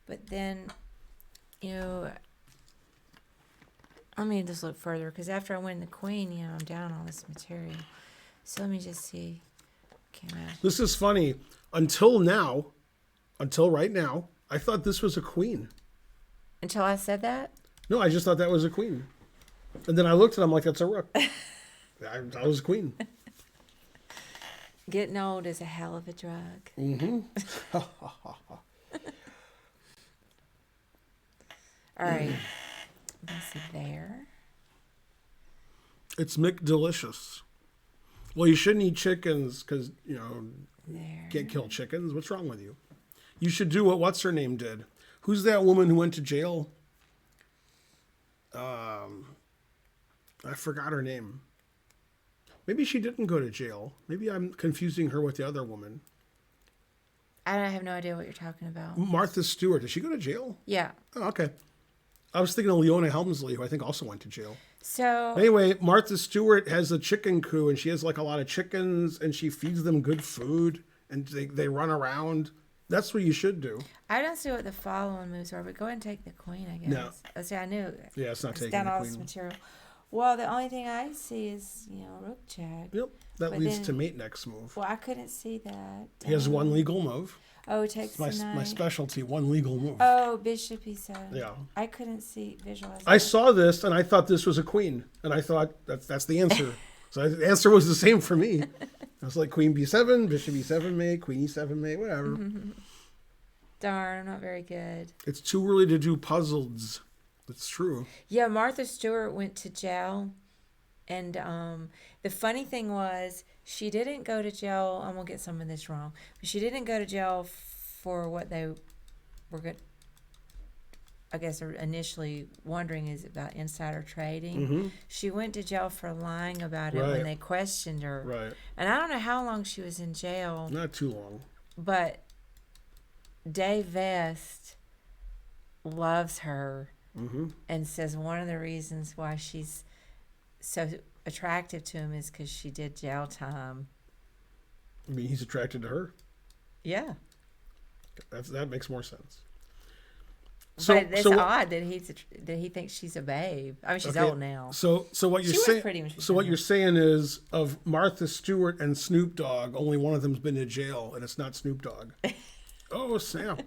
but then, you know, let me just look further because after I win the queen, you know, I'm down all this material. So let me just see. Can I? This is funny. Until right now, I thought this was a queen. Until I said that? No, I just thought that was a queen. And then I looked and I'm like, that's a rook. I was a queen. Getting old is a hell of a drug. Mm-hmm. All right. Let's see there. It's McDelicious. Well, you shouldn't eat chickens because, you know, There. can't kill chickens. What's wrong with you? You should do what what's her name did. Who's that woman who went to jail? I forgot her name. Maybe she didn't go to jail. Maybe I'm confusing her with the other woman. I have no idea what you're talking about. Martha Stewart. Did she go to jail? Yeah. Oh, okay. I was thinking of Leona Helmsley, who I think also went to jail. So Anyway, Martha Stewart has a chicken coop, and she has like a lot of chickens, and she feeds them good food, and they run around. That's what you should do. I don't see what the following moves are, but go ahead and take the queen, I guess. No. Oh, see, I knew. Yeah, it's not It's taking down the all this queen. material. Well, the only thing I see is, you know, rook check. Yep, that But leads then- to mate next move. Well, I couldn't see that. He has one legal move. Oh, it takes My the knight. my specialty, one legal move. Oh, bishop e7. Yeah. I couldn't see visualize. I that. saw this and I thought this was a queen, and I thought that's the answer. So the answer was the same for me. I was like queen b7, bishop e7 mate, queen e7 mate, whatever. Darn, I'm not very good. It's too early to do puzzles. It's true. Yeah, Martha Stewart went to jail, and the funny thing was she didn't go to jail. I'm gonna get some of this wrong, but she didn't go to jail for what they were good. I guess are initially wondering is about insider trading. Mm-hmm. She went to jail for lying about it Right. when they questioned her. Right. And I don't know how long she was in jail, Not too long. but Dave Vest loves her Mm-hmm. and says one of the reasons why she's so attractive to him is because she did jail time. I mean, he's attracted to her. Yeah. That makes more sense. But it's odd that he thinks she's a babe. I mean, she's Okay, old now. So what you're She was saying? pretty when she was So what younger. you're saying is of Martha Stewart and Snoop Dogg, only one of them's been to jail, and it's not Snoop Dogg. Oh, snap!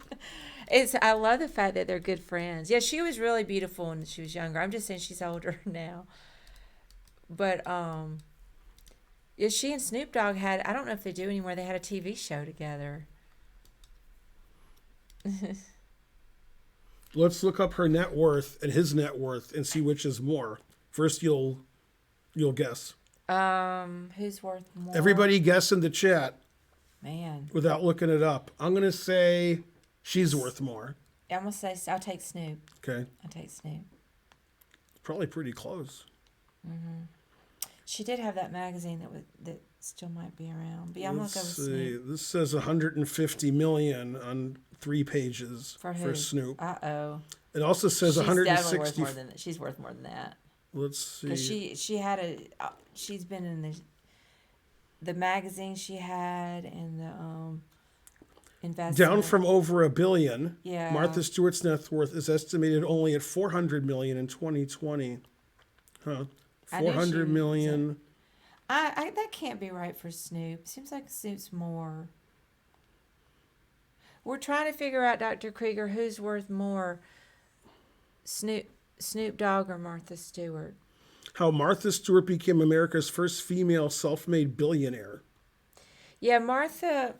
I love the fact that they're good friends. Yeah, she was really beautiful when she was younger. I'm just saying she's older now. But yeah, she and Snoop Dogg had, I don't know if they do anymore, they had a TV show together. Let's look up her net worth and his net worth and see which is more. First, you'll guess. Who's worth more? Everybody guess in the chat Man. without looking it up. I'm gonna say she's worth more. I'm gonna say I'll take Snoop. Okay, I'll take Snoop. probably pretty close. She did have that magazine that still might be around. But yeah, I'm gonna Let's go with see. Snoop. This says 150 million on 3 pages For who? Snoop. Uh-oh. It also says She's definitely worth 160. more than that. She's worth more than that. Let's see. Because she had she's been in the magazine she had and the investment. Down from over $1 billion. Yeah. Martha Stewart's net worth is estimated only at 400 million in 2020. Huh. I knew she 400 was million. I that can't be right for Snoop. Seems like Snoop's more. We're trying to figure out, Dr. Krieger, who's worth more, Snoop Dogg or Martha Stewart. How Martha Stewart became America's first female self-made billionaire. Yeah, Martha.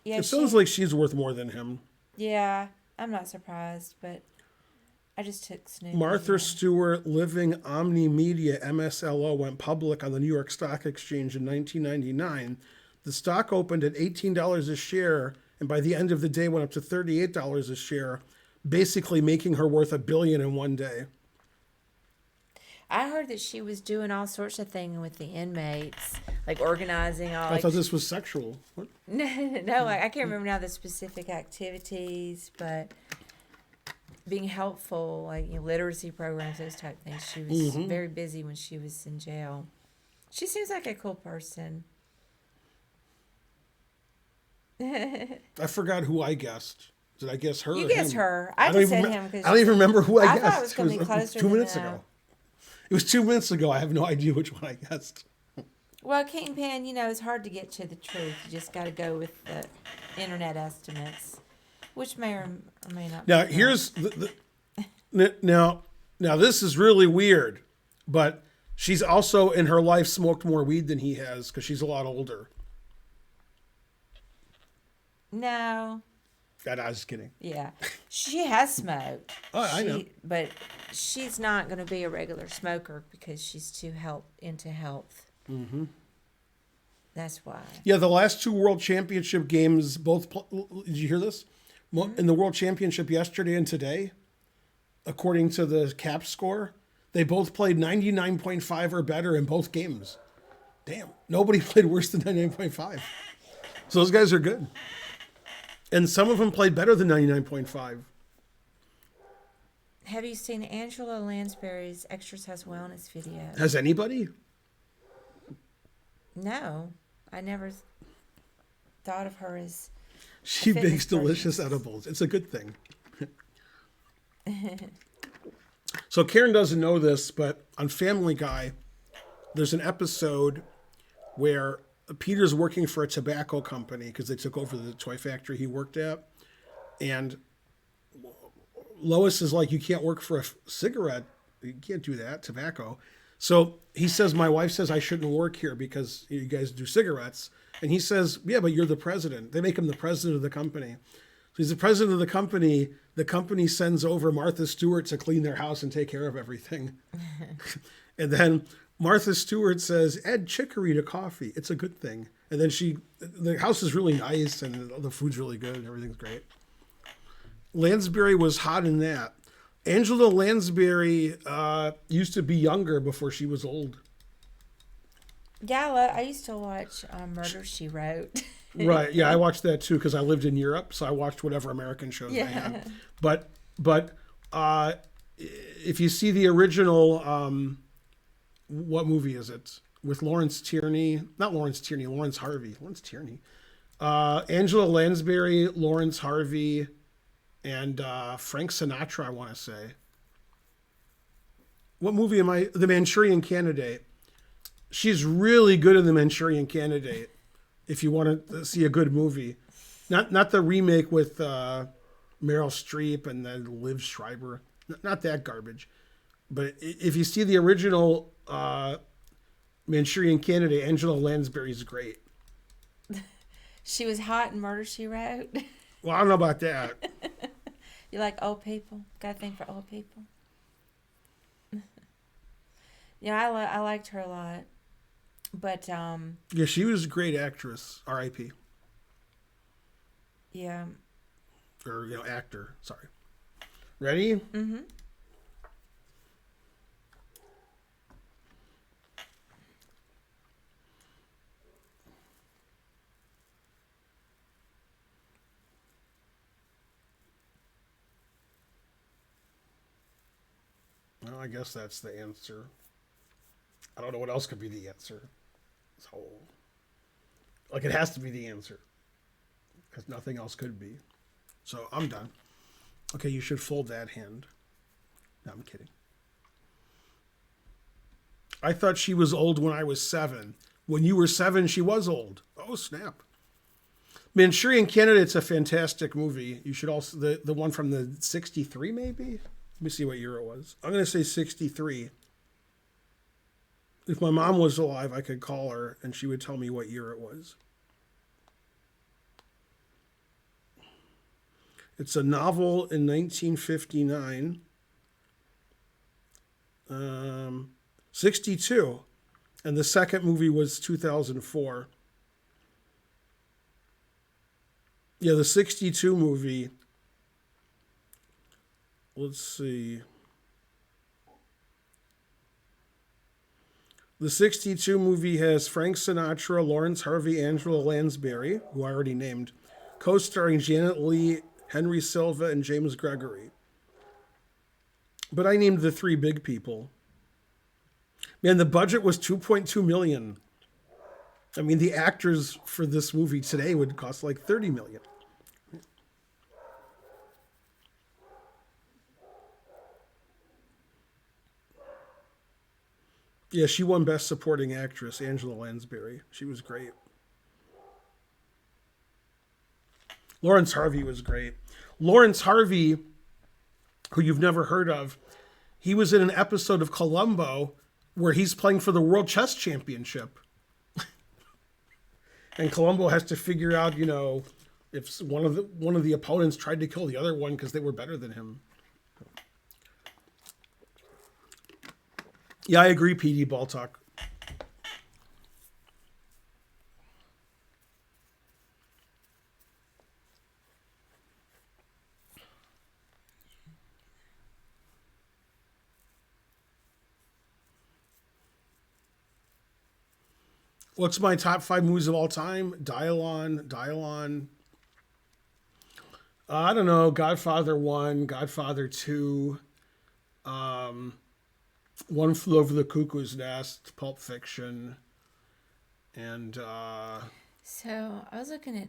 Yeah, It sounds like she's worth more than him. Yeah, I'm not surprised, but I just took Snoop. Martha Stewart, Living Omni Media, MSLO, went public on the New York Stock Exchange in 1999. The stock opened at $18 a share, and by the end of the day went up to $38 a share, basically making her worth $1 billion in one day. I heard that she was doing all sorts of things with the inmates, like organizing all. I thought this was sexual. What? No, I can't remember now the specific activities, but being helpful, like literacy programs, those type of things. She was very busy when she was in jail. She seems like a cool person. I forgot who I guessed. Did I guess her? You or guessed him? her. I just said him I don't even remember who I I guessed. thought it was going to be closer 2 minutes than ago. It was 2 minutes ago. I have no idea which one I guessed. Well, Kingpin, it's hard to get to the truth. You just got to go with the internet estimates, which may or may not. Now be here's now this is really weird, but she's also in her life smoked more weed than he has because she's a lot older. No. God, I was just kidding. Yeah, she has smoked. Oh, I know. But she's not going to be a regular smoker because she's too into health. Mm-hmm. That's why. Yeah, the last two World Championship games, both. Did you hear this? In the World Championship yesterday and today, according to the cap score, they both played 99.5 or better in both games. Damn, nobody played worse than 99.5. So those guys are good. And some of them played better than 99.5. Have you seen Angela Lansbury's exercise wellness video? Has anybody? No, I never thought of her as. She fitness bakes delicious person. edibles. It's a good thing. So Karen doesn't know this, but on Family Guy, there's an episode where Peter's working for a tobacco company because they took over the toy factory he worked at. And Lois is like, you can't work for a cigarette. You can't do that, tobacco. So he says, my wife says I shouldn't work here because you guys do cigarettes. And he says, yeah, but you're the president. They make him the president of the company. So he's the president of the company. The company sends over Martha Stewart to clean their house and take care of everything. And then Martha Stewart says, add chicory to coffee. It's a good thing. And then the house is really nice and the food's really good and everything's great. Lansbury was hot in that. Angela Lansbury used to be younger before she was old. Yeah, I used to watch Murder, She Wrote. Right. Yeah, I watched that too because I lived in Europe, so I watched whatever American shows they had. But if you see the original, what movie is it? With Lawrence Harvey. Lawrence Tierney. Angela Lansbury, Lawrence Harvey, and Frank Sinatra, I want to say. What movie am I? The Manchurian Candidate. She's really good in The Manchurian Candidate. If you want to see a good movie, not the remake with Meryl Streep and then Liv Schreiber, not that garbage. But if you see the original Manchurian Candidate, Angela Lansbury is great. She was hot in Murder, She Wrote. Well, I don't know about that. You like old people? Got a thing for old people? Yeah, I liked her a lot. But, Yeah, she was a great actress. R.I.P. Yeah. Or, actor. Sorry. Ready? Mm-hmm. Well, I guess that's the answer. I don't know what else could be the answer. So, it has to be the answer. Because nothing else could be. So, I'm done. Okay, you should fold that hand. No, I'm kidding. I thought she was old when I was 7. When you were 7, she was old. Oh, snap. Manchurian Candidate's a fantastic movie. You should also, the one from the 63 maybe? Let me see what year it was. I'm going to say 63. If my mom was alive, I could call her and she would tell me what year it was. It's a novel in 1959. 62. And the second movie was 2004. Yeah, the 62 movie. Let's see. The 62 movie has Frank Sinatra, Lawrence Harvey, Angela Lansbury, who I already named, co-starring Janet Leigh, Henry Silva, and James Gregory. But I named the 3 big people. Man, the budget was $2.2 million. I mean, the actors for this movie today would cost like $30 million. Yeah, she won Best Supporting Actress, Angela Lansbury. She was great. Lawrence Harvey was great. Lawrence Harvey, who you've never heard of, he was in an episode of Columbo where he's playing for the World Chess Championship. And Columbo has to figure out, you know, if one of the opponents tried to kill the other one because they were better than him. Yeah, I agree, PD Baltalk. What's my top 5 movies of all time? Dial on. I don't know. Godfather 1, Godfather 2, One Flew Over the Cuckoo's Nest, Pulp Fiction, and So I was looking at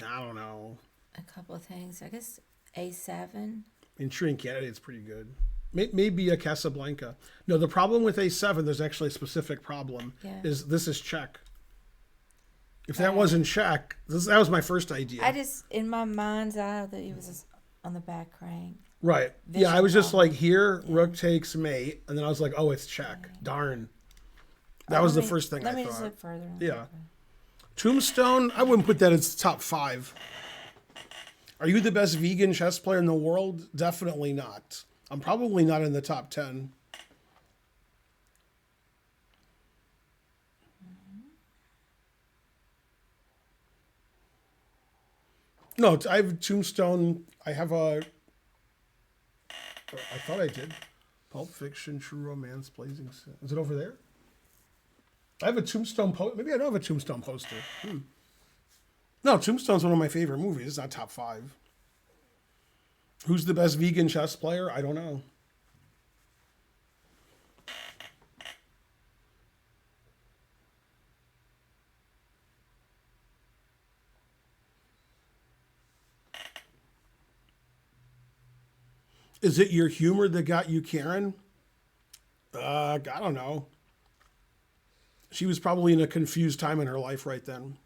I don't know. a couple of things. I guess A7. Manchurian Candidate's pretty good. Maybe a Casablanca. No, the problem with A7, there's actually a specific problem. Yeah. Is this is Czech. If that wasn't Czech, that was my first idea. I just, in my mind's eye, that he was on the back rank. Right. Yeah, I was just problem. like, here, Rook takes mate. And then I was like, oh, it's Czech. Darn. That was the first thing I Let me thought. just look further. Yeah. Tombstone, I wouldn't put that as top 5. Are you the best vegan chess player in the world? Definitely not. I'm probably not in the top 10. No, I have Tombstone. I have a. I thought I did. Pulp Fiction, True Romance, Blazing Sin. Is it over there? I have a Tombstone poster. Maybe I don't have a Tombstone poster. No, Tombstone's one of my favorite movies. It's not top 5. Who's the best vegan chess player? I don't know. Is it your humor that got you Karen? I don't know. She was probably in a confused time in her life right then.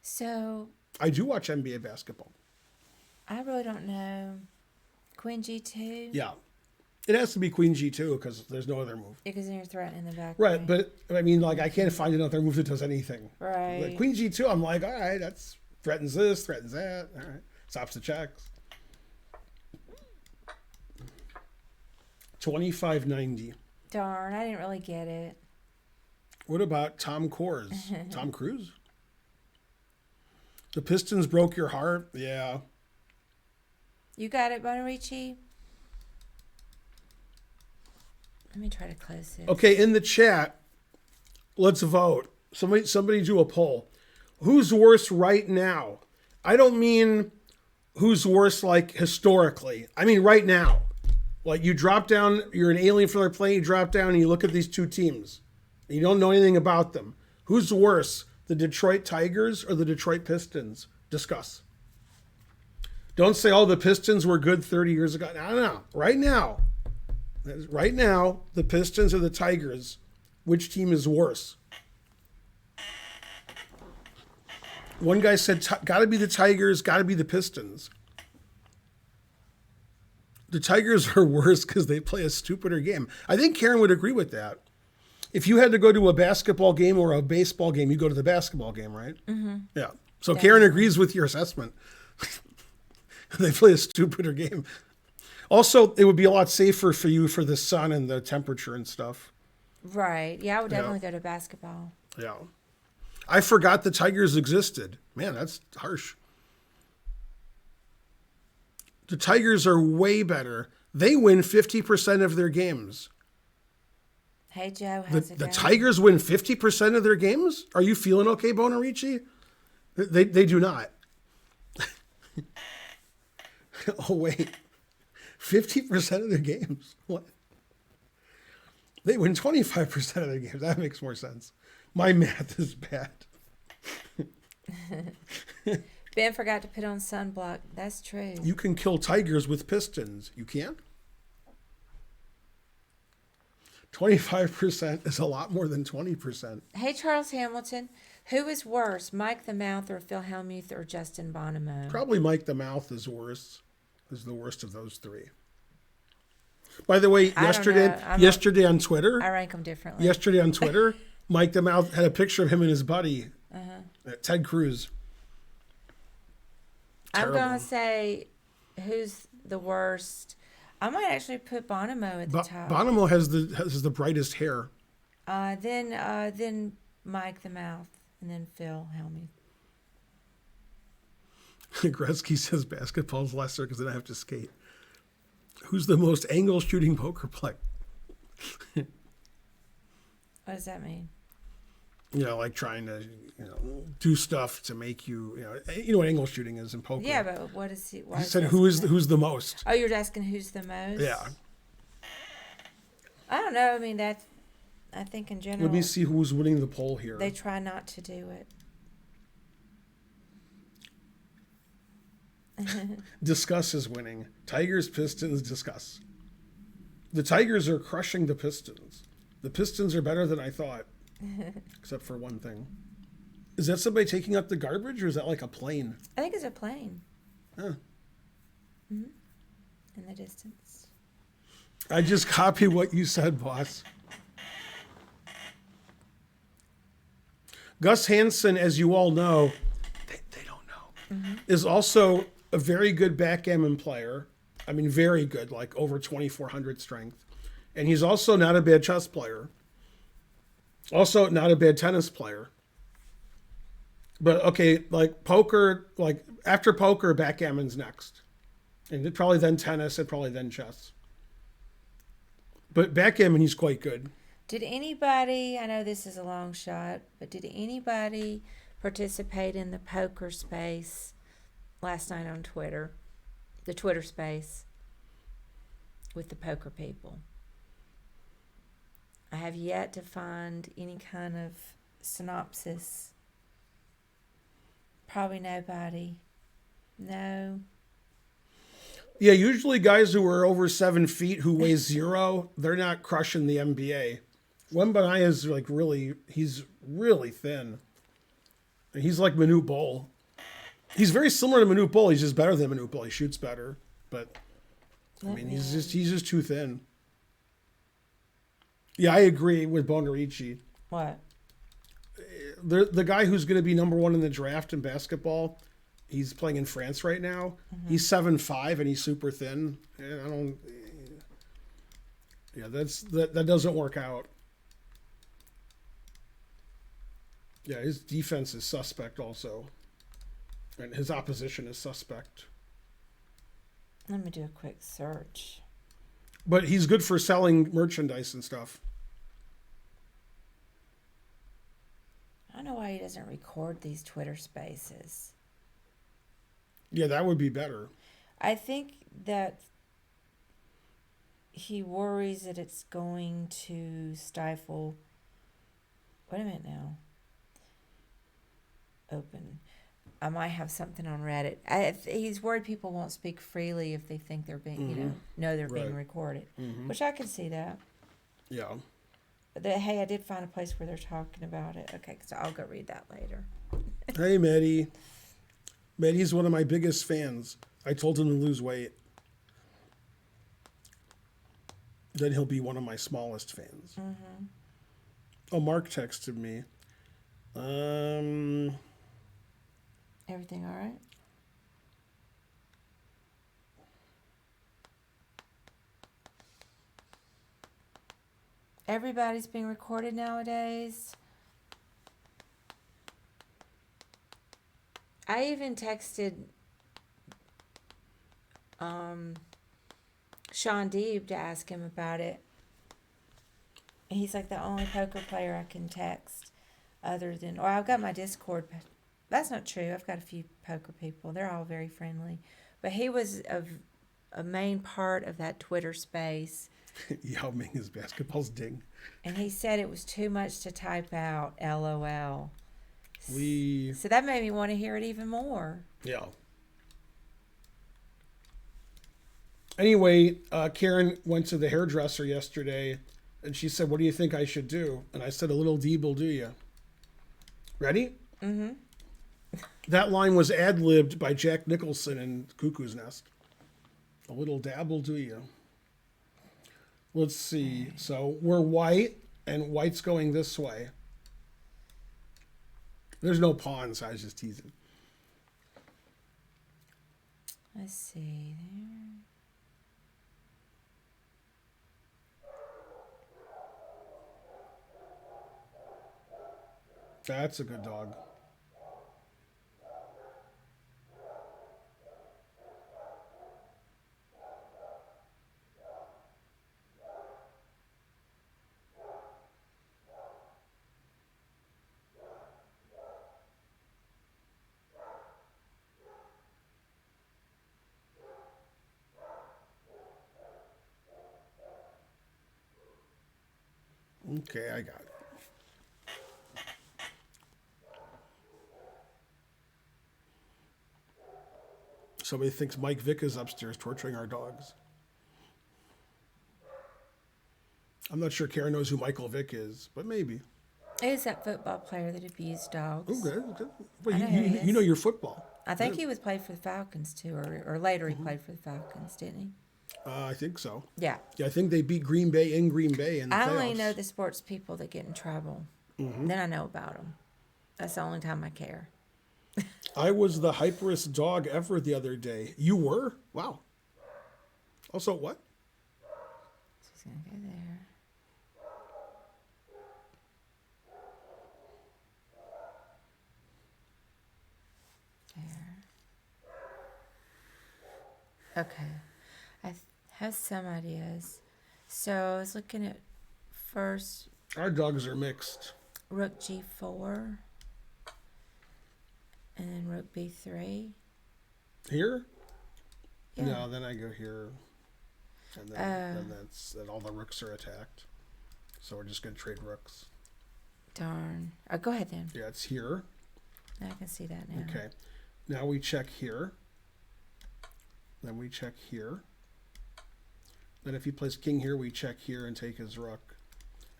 So I do watch NBA basketball. I really don't know. Queen G2? Yeah. It has to be Queen G2 because there's no other move. Because then you're threatening the back. Right, rank. but I mean, like, I can't find another move that does anything. Right. Like Queen G2, I'm like, all right, that's threatens this, threatens that. All right. Stops the checks. 2590. Darn, I didn't really get it. What about Tom Cruise? Tom Cruise? The Pistons broke your heart? Yeah. You got it, Bonarici? Let me try to close it. Okay, in the chat, let's vote. Somebody do a poll. Who's worse right now? I don't mean who's worse like historically. I mean right now. Like you drop down, you're an alien from their plane, you drop down and you look at these two teams. And you don't know anything about them. Who's worse, the Detroit Tigers or the Detroit Pistons? Discuss. Don't say, oh, the Pistons were good 30 years ago. No. Right now, the Pistons or the Tigers, which team is worse? One guy said, got to be the Tigers, got to be the Pistons. The Tigers are worse because they play a stupider game. I think Karen would agree with that. If you had to go to a basketball game or a baseball game, you go to the basketball game, right? Mm-hmm. Yeah. So Karen agrees with your assessment. They play a stupider game. Also, it would be a lot safer for you for the sun and the temperature and stuff. Right. Yeah, I would definitely go to basketball. Yeah. I forgot the Tigers existed. Man, that's harsh. The Tigers are way better. They win 50% of their games. Hey, Joe, how's it The going? Tigers win 50% of their games? Are you feeling okay, Bonarici? They do not. Oh, wait. 50% of their games? What? They win 25% of their games. That makes more sense. My math is bad. Ben forgot to put on sunblock. That's true. You can kill tigers with pistons. You can't? 25% is a lot more than 20%. Hey, Charles Hamilton. Who is worse, Mike the Mouth or Phil Hellmuth or Justin Bonomo? Probably Mike the Mouth is worse. Is the worst of those three. By the way, yesterday on Twitter, I rank them differently. yesterday on Twitter, Mike the Mouth had a picture of him and his buddy, Ted Cruz. Terrible. I'm going to say who's the worst. I might actually put Bonomo at the top. Bonomo has the brightest hair. Then Mike the Mouth, and then Phil Hellmuth. Gretzky says basketball's lesser because they don't have to skate. Who's the most angle shooting poker player? What does that mean? Like trying to, do stuff to make you, you know what angle shooting is in poker. Yeah, but what is he? He said, who's the most? Oh, you're asking who's the most? Yeah. I don't know. I mean, I think in general. Let me see who's winning the poll here. They try not to do it. Discuss is winning. Tigers, Pistons, discuss. The Tigers are crushing the Pistons. The Pistons are better than I thought, except for one thing. Is that somebody taking up the garbage, or is that like a plane? I think it's a plane. Huh. In the distance. I just copy what you said, boss. Gus Hansen, as you all know, they don't know, is also a very good backgammon player. I mean, very good, like over 2,400 strength. And he's also not a bad chess player. Also not a bad tennis player. But, okay, like poker, like after poker, backgammon's next. And probably then tennis and probably then chess. But backgammon, he's quite good. Did anybody, I know this is a long shot, but did anybody participate in the poker space last night on Twitter? The Twitter space with the poker people? I have yet to find any kind of synopsis. Probably nobody. No. Yeah, usually guys who are over 7 feet who weigh 0, they're not crushing the NBA. Wembanyama is like he's really thin. He's like Manute Bol. He's very similar to Manute Bol. He's just better than Manute Bol. He shoots better, but I mean, he's just too thin. Yeah, I agree with Bonarici. What? The guy who's going to be number 1 in the draft in basketball, he's playing in France right now. He's 7'5" and he's super thin. And that doesn't work out. Yeah, his defense is suspect also. And his opposition is suspect. Let me do a quick search. But he's good for selling merchandise and stuff. I don't know why he doesn't record these Twitter spaces. Yeah, that would be better. I think that he worries that it's going to stifle. Wait a minute now. Open. I might have something on Reddit. He's worried people won't speak freely if they think they're being, know they're being recorded, which I can see that. Yeah. Hey, I did find a place where they're talking about it. Okay, so I'll go read that later. Hey, Maddie. Maddie's one of my biggest fans. I told him to lose weight. Then he'll be one of my smallest fans. Mm-hmm. Oh, Mark texted me. Everything all right? Everybody's being recorded nowadays. I even texted Sean Deeb to ask him about it. He's like the only poker player I can text other than, or I've got my Discord, but that's not true. I've got a few poker people. They're all very friendly. But he was a main part of that Twitter space. Yao Ming is basketball's ding. And he said it was too much to type out, LOL. We, So that made me want to hear it even more. yeah. Anyway, Karen went to the hairdresser yesterday, and she said, "What do you think I should do?" And I said, "A little deeb will do you." Ready? Mm-hmm. That line was ad-libbed by Jack Nicholson in Cuckoo's Nest. A little dab will do you. Let's see. So we're white, and white's going this way. There's no pawns, so I was just teasing. Let's see there. That's a good dog. Okay, I got it. Somebody thinks Mike Vick is upstairs torturing our dogs. I'm not sure Karen knows who Michael Vick is, but maybe. He's that football player that abused dogs. Okay, okay. Well, I know who he you is. know your football. I think he was played for the Falcons too, or later he played for the Falcons, didn't he? I think so. Yeah. Yeah, I think they beat Green Bay in Green Bay in the I playoffs. only know the sports people that get in trouble. Then I know about them. That's the only time I care. I was the hyperest dog ever the other day. You were? Wow. Also, what? She's gonna go there. There. Okay. I have some ideas. So I was looking at first Our dogs are mixed. Rook G4 and then Rook B3. Here? Yeah. No, then I go here. And then then all the rooks are attacked. So we're just going to trade rooks. Darn. Oh, go ahead then. Yeah, it's here. I can see that now. Okay. Now we check here. Then we check here. Then if he plays king here, we check here and take his rook.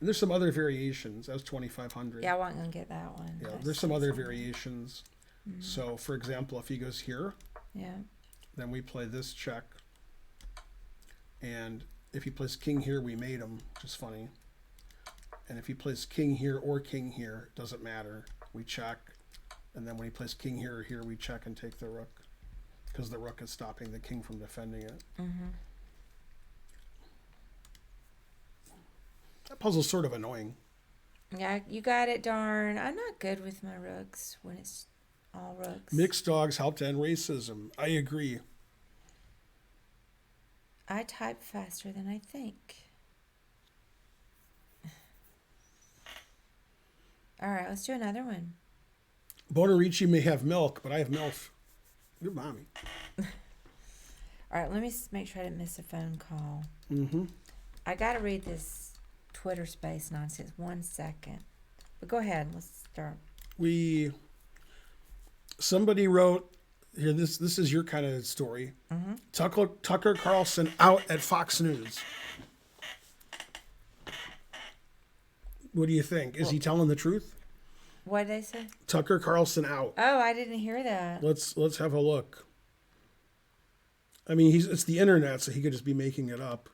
And there's some other variations. That was 2,500. Yeah, I wasn't going to get that one. Yeah, That's there's some other 600. variations. So, for example, if he goes here, Yeah. then we play this check. And if he plays king here, we mate him, which is funny. And if he plays king here or king here, doesn't matter. We check. And then when he plays king here or here, we check and take the rook. Because the rook is stopping the king from defending it. Mm-hmm. That puzzle's sort of annoying. Yeah, you got it, darn. I'm not good with my rooks when it's all rooks. Mixed dogs help to end racism. I agree. I type faster than I think. All right, let's do another one. Bonarici may have milk, but I have MILF. Good mommy. All right, let me make sure I didn't miss a phone call. Mm-hmm. I got to read this Twitter space nonsense. 1 second. But go ahead. Let's start. Somebody wrote here. This is your kind of story. Mm-hmm. Tucker Carlson out at Fox News. What do you think? Is he telling the truth? What did they say? Tucker Carlson out. Oh, I didn't hear that. Let's have a look. I mean, it's the internet, so he could just be making it up.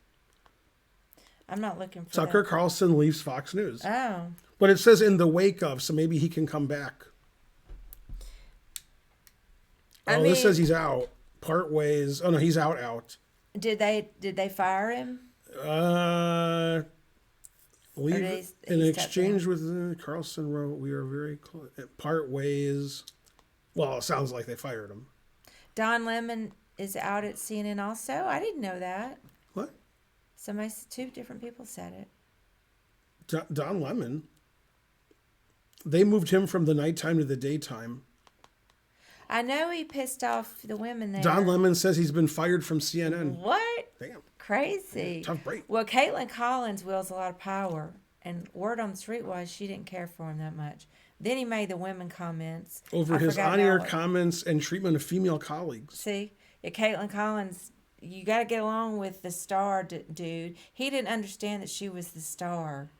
I'm not looking for Tucker that. Carlson leaves Fox News. Oh. But it says in the wake of, so maybe he can come back. This says he's out. Part ways. Oh no, he's out. Did they fire him? Leave Or in he exchange with Carlson wrote, "We are very close. Part ways." Well, it sounds like they fired him. Don Lemon is out at CNN also. I didn't know that. What? Two different people said it. Don Lemon. They moved him from the nighttime to the daytime. I know he pissed off the women there. Don Lemon says he's been fired from CNN. What? Damn. Crazy. Tough break. Well, Caitlin Collins wields a lot of power, and word on the street was she didn't care for him that much. Then he made the women comments Over I his forgot on-air now what- comments and treatment of female colleagues. See, yeah, Caitlin Collins, you got to get along with the star dude. He didn't understand that she was the star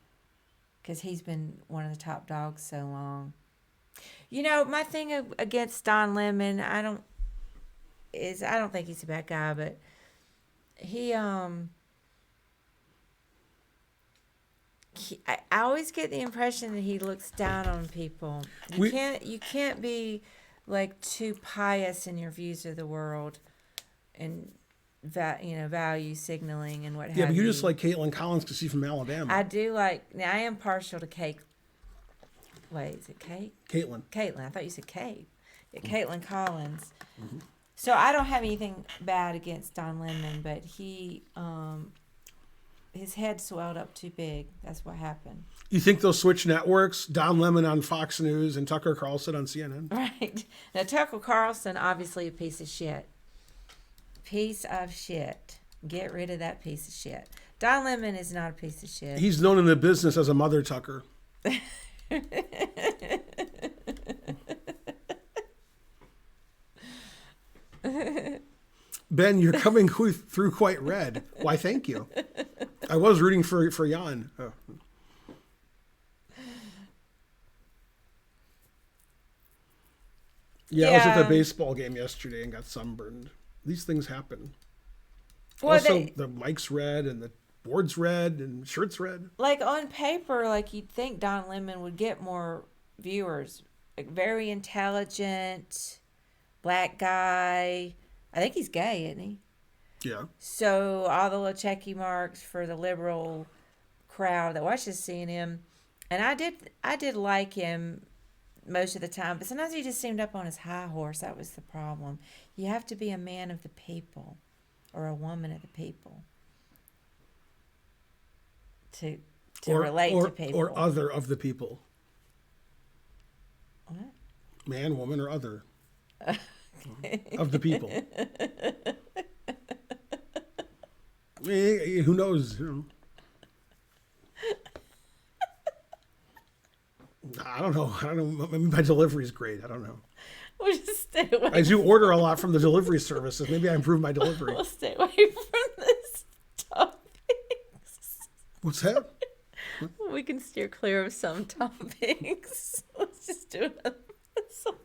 because he's been one of the top dogs so long. You know, my thing against Don Lemon, I don't think he's a bad guy, but I always get the impression that he looks down on people. You can't be like too pious in your views of the world and value signaling and what have you. Yeah, but you just like Caitlin Collins because she's from Alabama. I do like. Now I am partial to Kate. Wait, is it Kate? Caitlin. Caitlin. I thought you said Kate. Yeah, Caitlin Collins. Mm-hmm. So I don't have anything bad against Don Lemon, but his head swelled up too big. That's what happened. You think they'll switch networks? Don Lemon on Fox News and Tucker Carlson on CNN? Right. Now, Tucker Carlson, obviously a piece of shit. Piece of shit. Get rid of that piece of shit. Don Lemon is not a piece of shit. He's known in the business as a Mother Tucker. Ben, you're coming through quite red. Why, thank you. I was rooting for Jan. Oh. Yeah, I was at the baseball game yesterday and got sunburned. These things happen. Well, also, the mic's red and the board's red and shirt's red. Like on paper, like you'd think Don Lemon would get more viewers. Like very intelligent, black guy. I think he's gay, isn't he? Yeah. So all the little checky marks for the liberal crowd that watches seeing him, and I did like him most of the time, but sometimes he just seemed up on his high horse. That was the problem. You have to be a man of the people, or a woman of the people, to relate to people, or other of the people. What? Man, woman, or other of the people. Who knows? I don't know. Maybe my delivery's great. I don't know. We'll just stay away. I do order a lot from the delivery services. Maybe I improve my delivery. We'll stay away from this topics. What's that? We can steer clear of some topics. Let's just do another episode.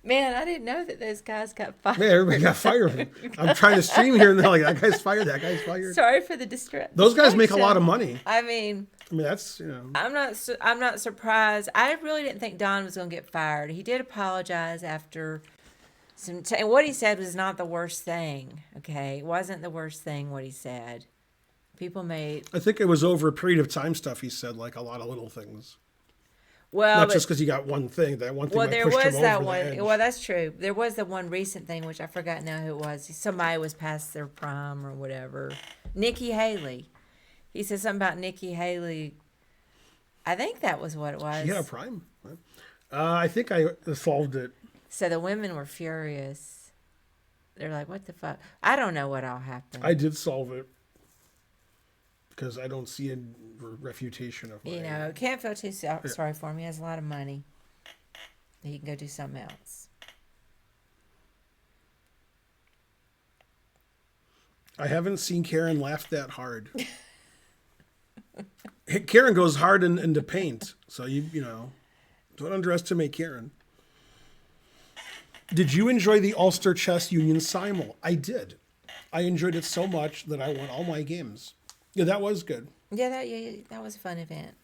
Man, I didn't know that those guys got fired. Man, everybody got fired. I'm trying to stream here, and they're like, "That guy's fired. That guy's fired." Sorry for the distraction. Those guys make a lot of money. I mean, that's I'm not surprised. I really didn't think Don was going to get fired. He did apologize after some. And what he said was not the worst thing. Okay, it wasn't the worst thing what he said. People made. I think it was over a period of time stuff. He said like a lot of little things. Well, not just because he got one thing. That one thing. Well, might there pushed was him that over one. the edge. Well, that's true. There was the one recent thing, which I forgot now who it was. Somebody was past their prime or whatever. Nikki Haley. He said something about Nikki Haley. I think that was what it was. She had a prime. I think I solved it. So the women were furious. They're like, "What the fuck?" I don't know what all happened. I did solve it because I don't see a refutation of my. Can't feel too sorry for him. He has a lot of money. He can go do something else. I haven't seen Karen laugh that hard. Karen goes hard into paint, so you know, don't underestimate Karen. Did you enjoy the Ulster Chess Union Simul? I did. I enjoyed it so much that I won all my games. Yeah, that was good. Yeah, that was a fun event.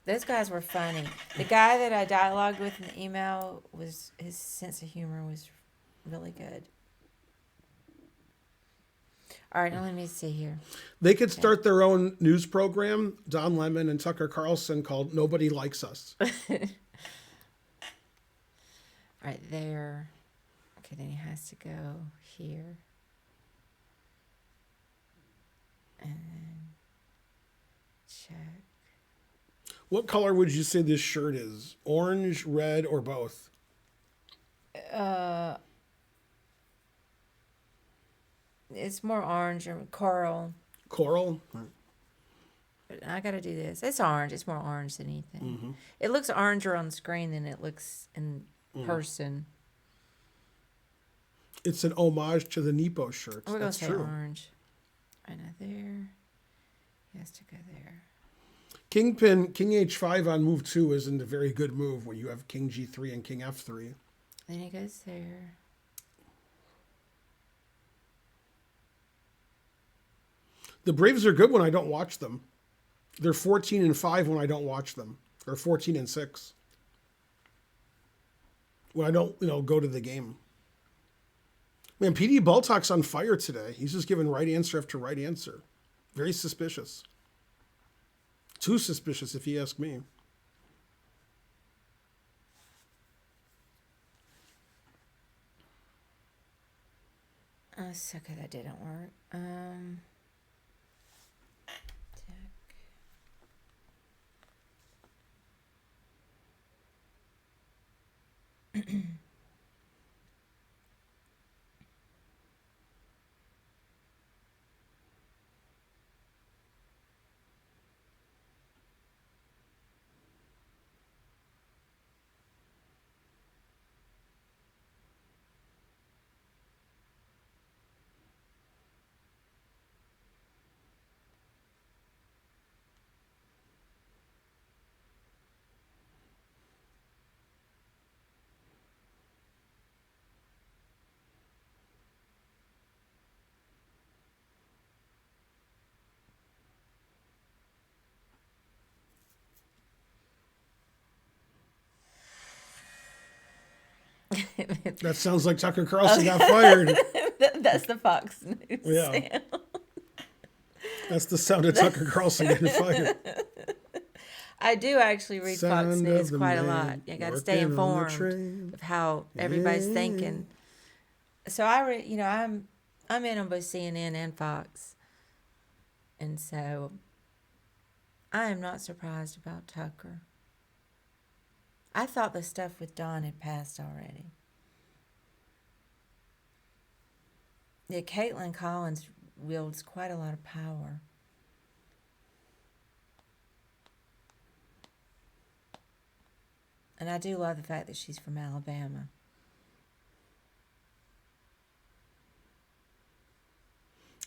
Those guys were funny. The guy that I dialogued with in the email was his sense of humor was really good. All right, now let me see here. They could start their own news program, Don Lemon and Tucker Carlson, called Nobody Likes Us. Right there. Okay, then he has to go here. And then check. What color would you say this shirt is? Orange, red, or both? It's more orange or coral. Coral? But I gotta do this. It's orange. It's more orange than anything. It looks oranger on the screen than it looks in person. It's an homage to the Nepo shirts. We're gonna That's say true. orange. Right now there. He has to go there. Kingpin, King H5 on move 2 isn't a very good move when you have King G3 and King F3. Then he goes there. The Braves are good when I don't watch them. They're 14-5 when I don't watch them. Or 14-6. When I don't, go to the game. Man, PD Baltock's on fire today. He's just giving right answer after right answer. Very suspicious. Too suspicious, if you ask me. Oh, so okay, that didn't work. Check. That sounds like Tucker Carlson got fired. That's the Fox News. Yeah. That's the sound of Tucker Carlson getting fired. I do actually read Fox Sound News of the quite a man lot. You got to stay working on the informed train. of how everybody's thinking. So I'm in on both CNN and Fox, and so I am not surprised about Tucker. I thought the stuff with Don had passed already. Yeah, Caitlin Collins wields quite a lot of power. And I do love the fact that she's from Alabama.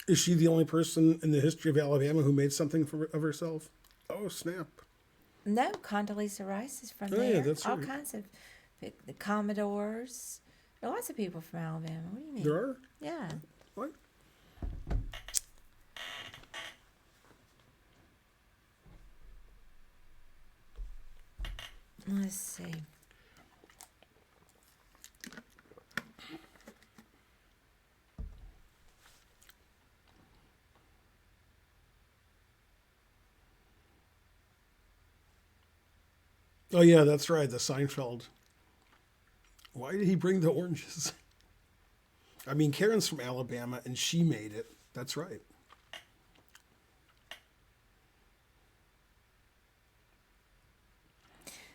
Is she the only person in the history of Alabama who made something of herself? Oh, snap. No, Condoleezza Rice is from Oh, there. yeah, that's all right. kinds of the Commodores. There are lots of people from Alabama. What do you mean? There are? Yeah. What? Let's see. Oh, yeah, that's right. The Seinfeld. Why did he bring the oranges? I mean, Karen's from Alabama, and she made it. That's right.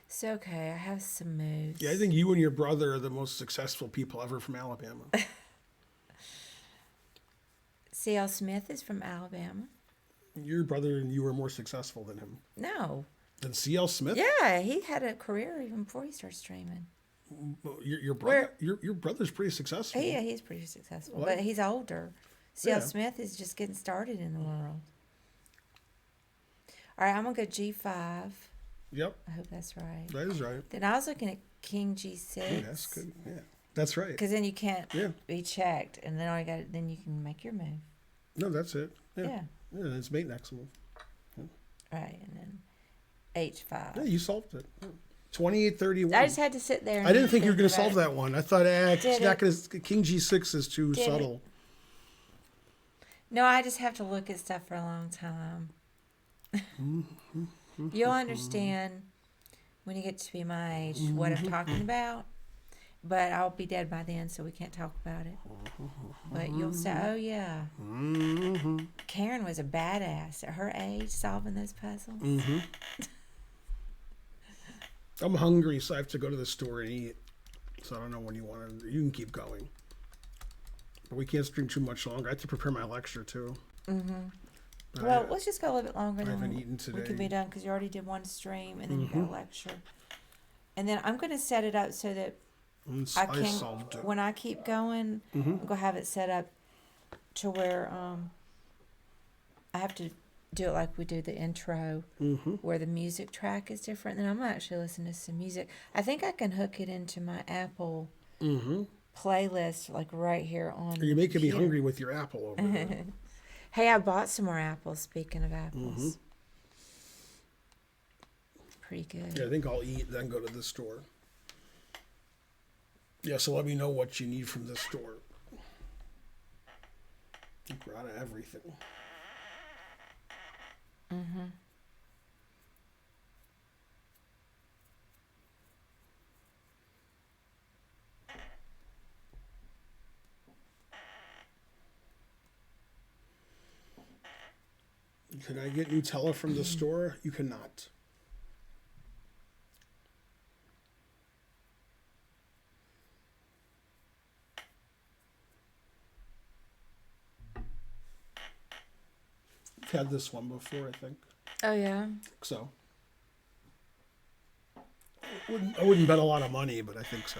So, okay, I have some moves. Yeah, I think you and your brother are the most successful people ever from Alabama. C.L. Smith is from Alabama. Your brother and you were more successful than him. No. Than C.L. Smith? Yeah, he had a career even before he started streaming. Well, your brother, your brother's pretty successful. Yeah, he's pretty successful, What? but he's older. C.L. Yeah. Smith is just getting started in the world. All right, I'm gonna go G5. Yep, I hope that's right. that is right. Then I was looking at King G6. Yeah, that's good. Yeah, that's right. Because then you can't Yeah. be checked, and then all you got, then you can make your move. No, that's it. Yeah, Yeah. yeah, it's mate next move. Right, and then H5. Yeah, you solved it. 28-31. I just had to sit there. And I didn't think you were going to about solve it. that one. I thought, it's Did not it. going to. King G6 is too Did it. subtle. No, I just have to look at stuff for a long time. You'll understand when you get to be my age what I'm talking about. But I'll be dead by then, so we can't talk about it. But you'll say, oh, yeah. Mm-hmm. Karen was a badass at her age solving those puzzles. Mm-hmm. I'm hungry, so I have to go to the store and eat. So I don't know when you want to. You can keep going. But we can't stream too much longer. I have to prepare my lecture, too. Mm-hmm. Well, let's just go a little bit longer I than haven't eaten we could today. be done because you already did one stream and then you got a lecture. And then I'm going to set it up so that I can, solved it. when I keep going, I'm going to have it set up to where I have to do it like we do the intro, where the music track is different. Then I'm going to actually listen to some music. I think I can hook it into my Apple playlist, like right here on You're making me computer. hungry with your apple over there. Hey, I bought some more apples, speaking of apples. Pretty good. Yeah, I think I'll eat, then go to the store. Yeah, so let me know what you need from the store. I think we're out of everything. Can I get Nutella from the store? You cannot. I've had this one before, I think. Oh, yeah? So. I wouldn't bet a lot of money, but I think so.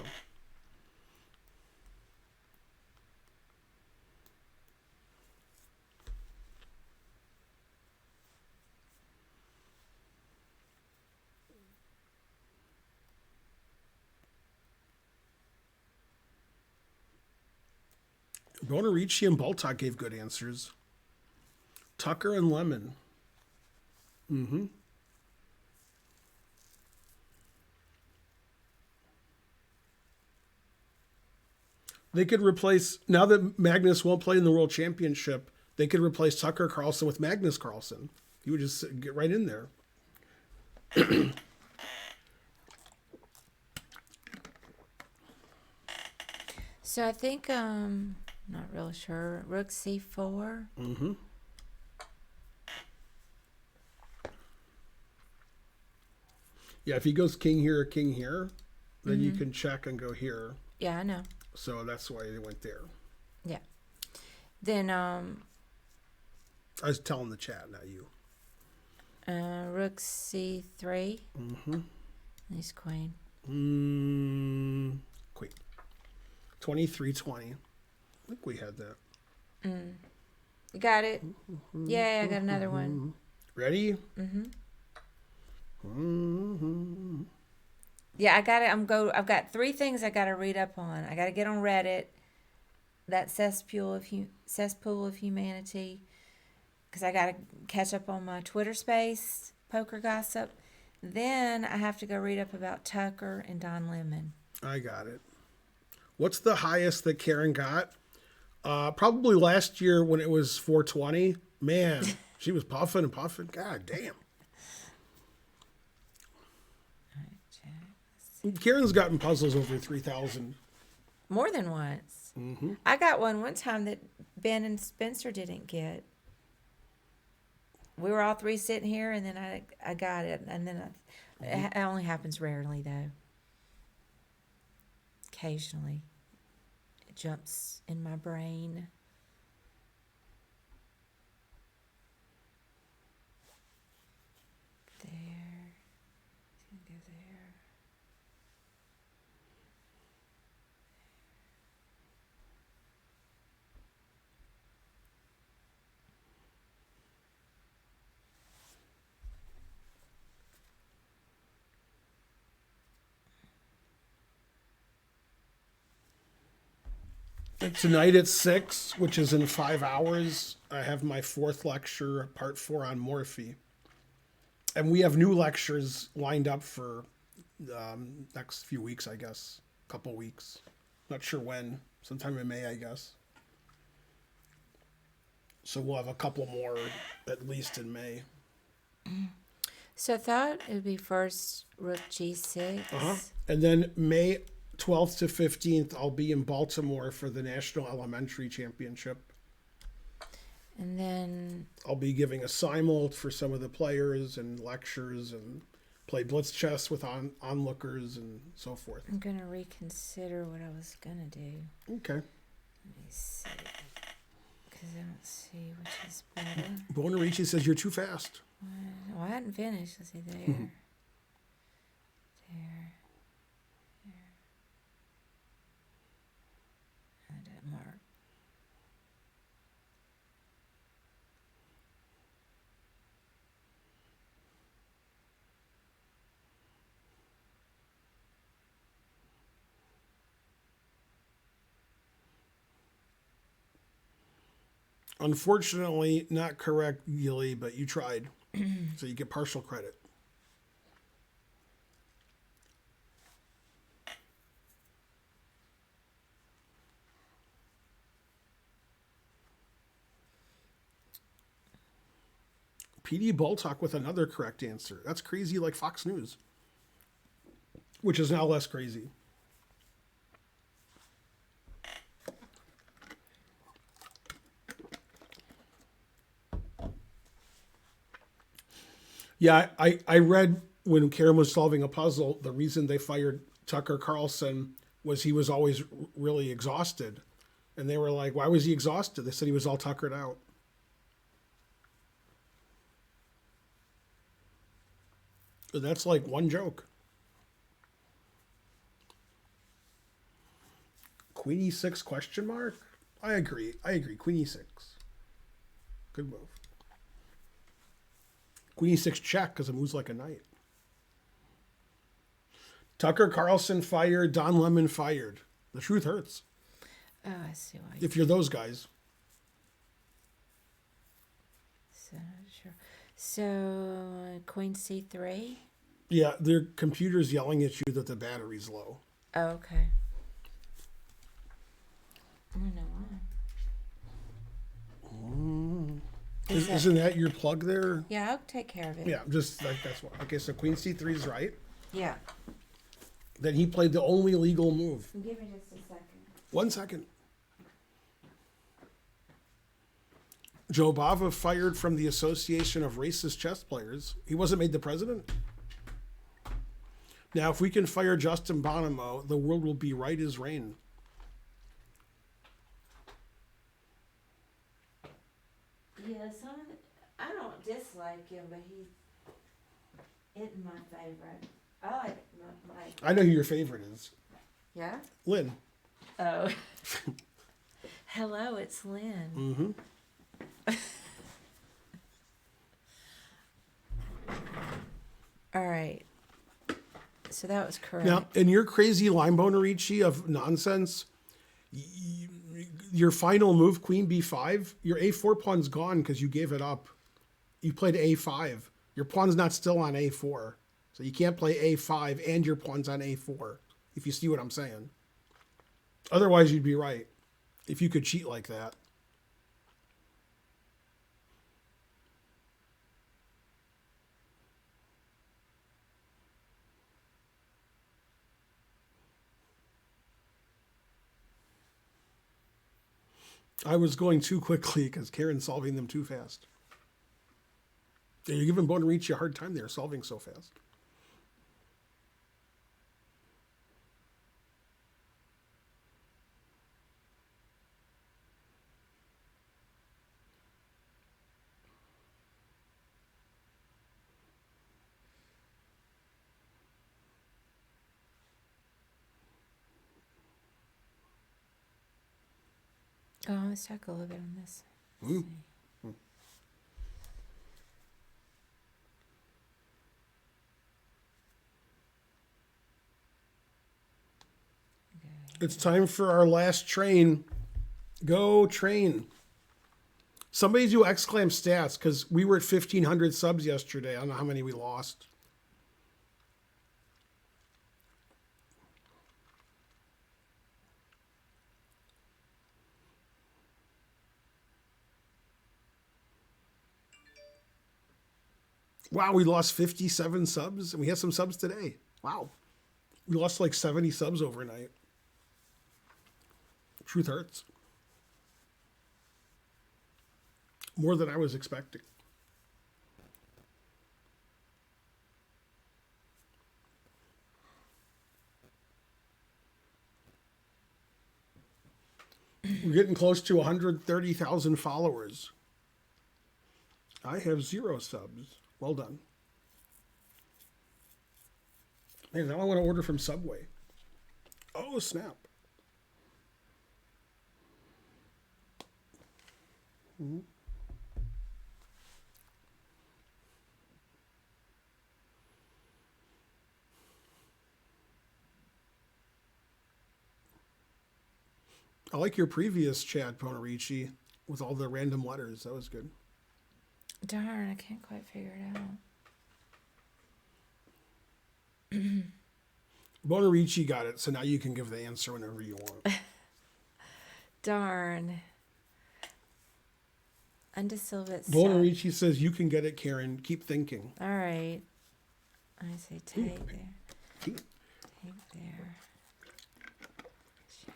Bonarici and Baltock gave good answers. Tucker and Lemon. They could replace, now that Magnus won't play in the World Championship, they could replace Tucker Carlson with Magnus Carlson. He would just get right in there. So I think, not real sure. Rook C4. Yeah, if he goes king here, then you can check and go here. Yeah, I know. So that's why they went there. Yeah. Then, I was telling the chat, not you. Rook C3. Nice queen. Queen. 23-20. I think we had that. You got it? Yeah, I got another one. Ready? Yeah, I got it. I've got 3 things I got to read up on. I got to get on Reddit, that cesspool of humanity, because I got to catch up on my Twitter space, poker gossip. Then I have to go read up about Tucker and Don Lemon. I got it. What's the highest that Karen got? Probably last year when it was 420. Man, she was puffing and puffing. God damn. Karen's gotten puzzles over 3,000. More than once. I got one time that Ben and Spencer didn't get. We were all 3 sitting here, and then I got it. And then it only happens rarely, though. Occasionally. It jumps in my brain. There. It's gonna go there. Tonight at 6, which is in 5 hours, I have my 4th lecture, part 4 on Morphe. And we have new lectures lined up for next few weeks, I guess. Couple weeks. Not sure when. Sometime in May, I guess. So we'll have a couple more, at least in May. So I thought it would be first rook g6. And then May 12th to 15th, I'll be in Baltimore for the National Elementary Championship. And then, I'll be giving a simul for some of the players and lectures and play blitz chess with onlookers and so forth. I'm going to reconsider what I was going to do. Okay. Let me see. Because I don't see which is better. Bonarici says you're too fast. Oh, I hadn't finished. Let's see, there. There. I didn't mark. Unfortunately, not correct, Gilly, but you tried. So you get partial credit. PD Boltock with another correct answer. That's crazy like Fox News, which is now less crazy. Yeah, I read when Karen was solving a puzzle, the reason they fired Tucker Carlson was he was always really exhausted. And they were like, why was he exhausted? They said he was all tuckered out. That's like one joke. Queen e6 question mark? I agree. Queen e6. Good move. Queen e6 check because it moves like a knight. Tucker Carlson fired. Don Lemon fired. The truth hurts. Oh, I see why. If you're those guys. So, sure. So, queen c3? Yeah, their computer's yelling at you that the battery's low. Oh, okay. I don't know why. Isn't that your plug there? Yeah, I'll take care of it. Yeah, just like that's what. Okay, so Queen C3 is right. Yeah. Then he played the only legal move. Give me just a second. 1 second. Joe Bava fired from the Association of Racist Chess Players. He wasn't made the president. Now, if we can fire Justin Bonomo, the world will be right as rain. Yeah, I don't dislike him, but he isn't my favorite. I like my I know who your favorite is. Yeah? Lynn. Oh. Hello, it's Lynn. Mm-hmm. All right. So that was correct. Now, in your crazy line Bonarici of nonsense, your final move, Queen B5, your A4 pawn's gone because you gave it up. You played A5. Your pawn's not still on A4. So you can't play A5 and your pawn's on A4, if you see what I'm saying. Otherwise, you'd be right, if you could cheat like that. I was going too quickly because Karen's solving them too fast. Yeah, you're giving Bonarici a hard time there, solving so fast. Oh, let's talk a little bit on this. Mm. It's time for our last train Go train. Somebody do exclam stats because we were at 1,500 subs yesterday. I don't know how many we lost. Wow, we lost 57 subs and we had some subs today. Wow. We lost like 70 subs overnight. Truth hurts. More than I was expecting. We're getting close to 130,000 followers. I have 0 subs. Well done. Man, now I want to order from Subway. Oh, snap. Mm-hmm. I like your previous chat, Ponarichi, with all the random letters. That was good. Darn, I can't quite figure it out. Bonarici got it, so now you can give the answer whenever you want. Darn. Undesilvet. Bonarici says you can get it, Karen. Keep thinking. All right. I say take there. Keep. Take there. Check.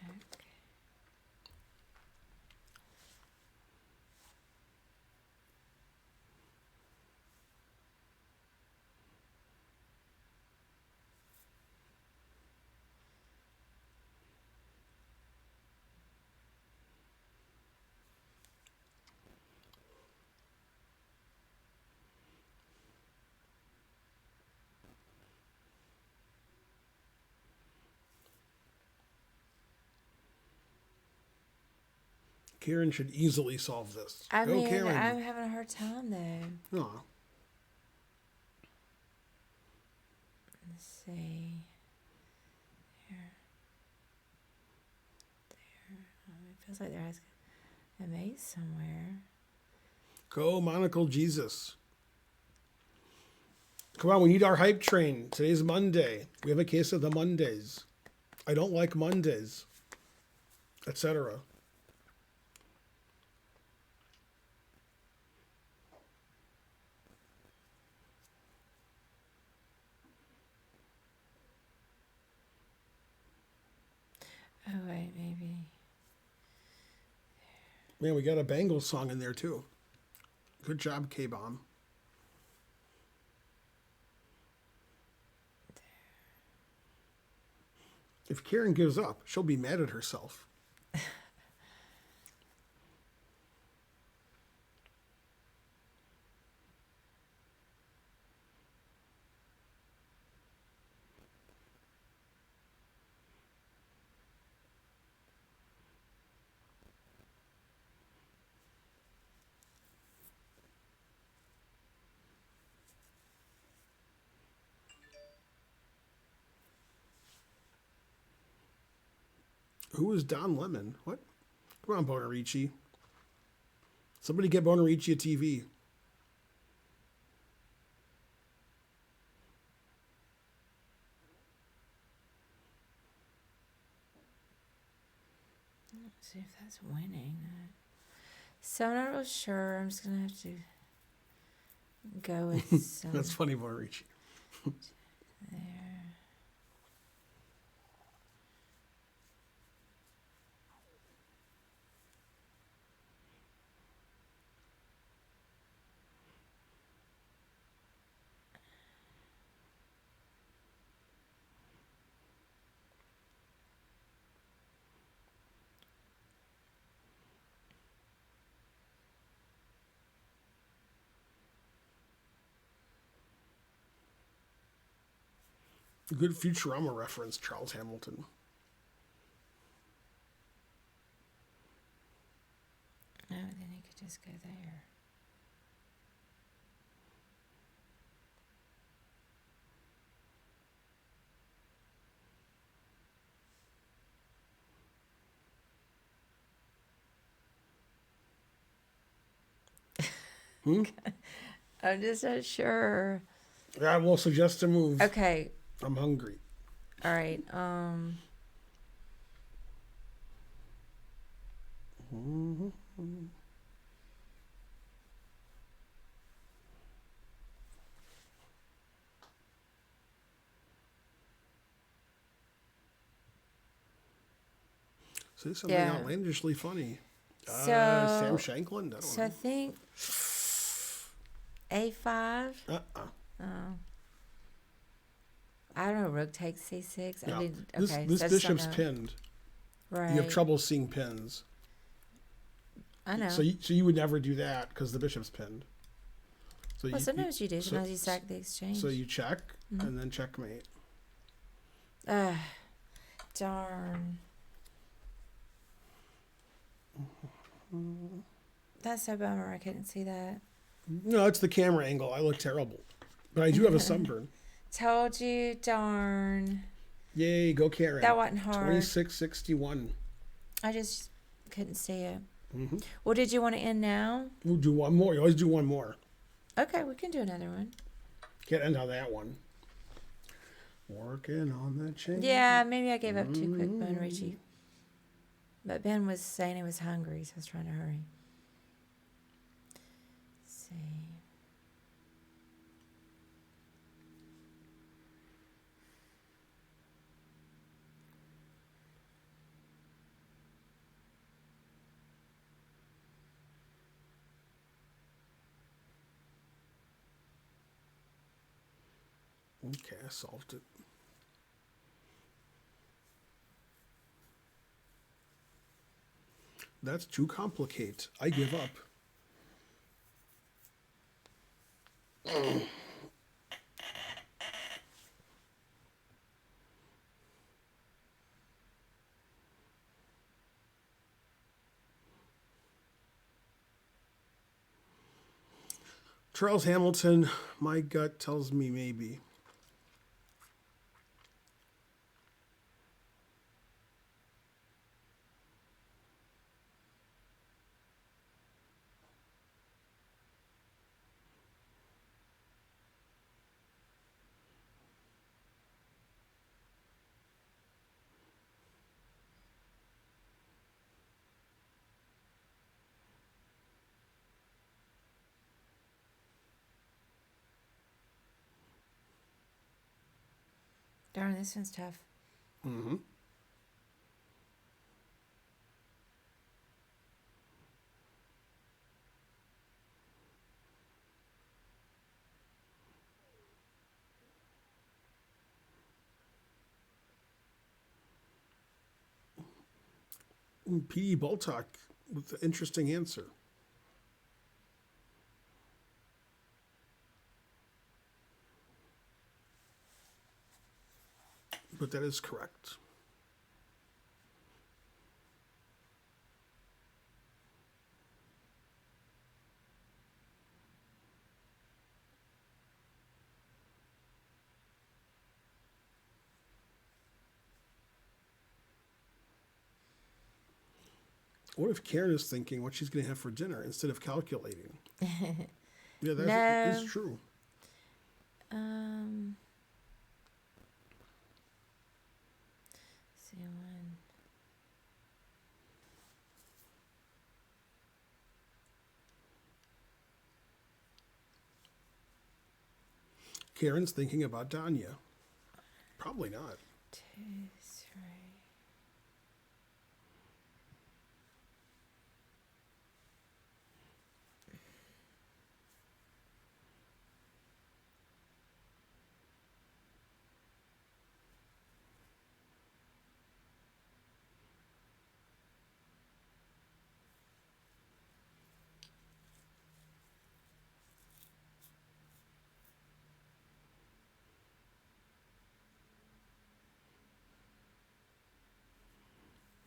Karen should easily solve this. I Go, mean, Karen. I'm having a hard time though. Aw. Let's see. There. It feels like there has a maze somewhere. Go, Monocle Jesus. Come on, we need our hype train. Today's Monday. We have a case of the Mondays. I don't like Mondays, etc. Oh wait, maybe. Man, we got a Bengals song in there too. Good job, K-Bomb. If Karen gives up, she'll be mad at herself. Who is Don Lemon? What? Come on, Bonarici. Somebody get Bonarici a TV. Let's see if that's winning. So I'm not real sure. I'm just gonna have to go with some. That's funny, Bonarici. There. Good Futurama reference, Charles Hamilton. Oh, then you could just go there. I'm just not sure. I will suggest a move. Okay. I'm hungry. All right. Say something Yeah. outlandishly funny. So Sam Shankland? I don't So I know. think A5. Uh-uh. I don't know. Rook takes C6. No. I mean, This, okay. this so I just don't bishop's know. pinned. Right. You have trouble seeing pins. I know. So you would never do that because the bishop's pinned. So Well, sometimes you do. Sometimes you sack the exchange. So you check and then checkmate. Darn. That's so bummer. I couldn't see that. No, it's the camera angle. I look terrible. But I do have a sunburn. Told you, darn. Yay, go Karen. That wasn't hard. 2661. I just couldn't see it. Mm-hmm. Well, did you want to end now? We'll do one more. You always do one more. Okay, we can do another one. Can't end on that one. Working on the chain. Yeah, maybe I gave up too quick, Ben Richie. But Ben was saying he was hungry, so I was trying to hurry. Let's see. Okay, I solved it. That's too complicated. I give up. Charles Hamilton, my gut tells me maybe. Darn, this one's tough. Mm-hmm. P.E. Baldock with an interesting answer. But that is correct. What if Karen is thinking what she's going to have for dinner instead of calculating? Yeah, that is No. true. See one. Karen's thinking about Danya. Probably not. 2, 3.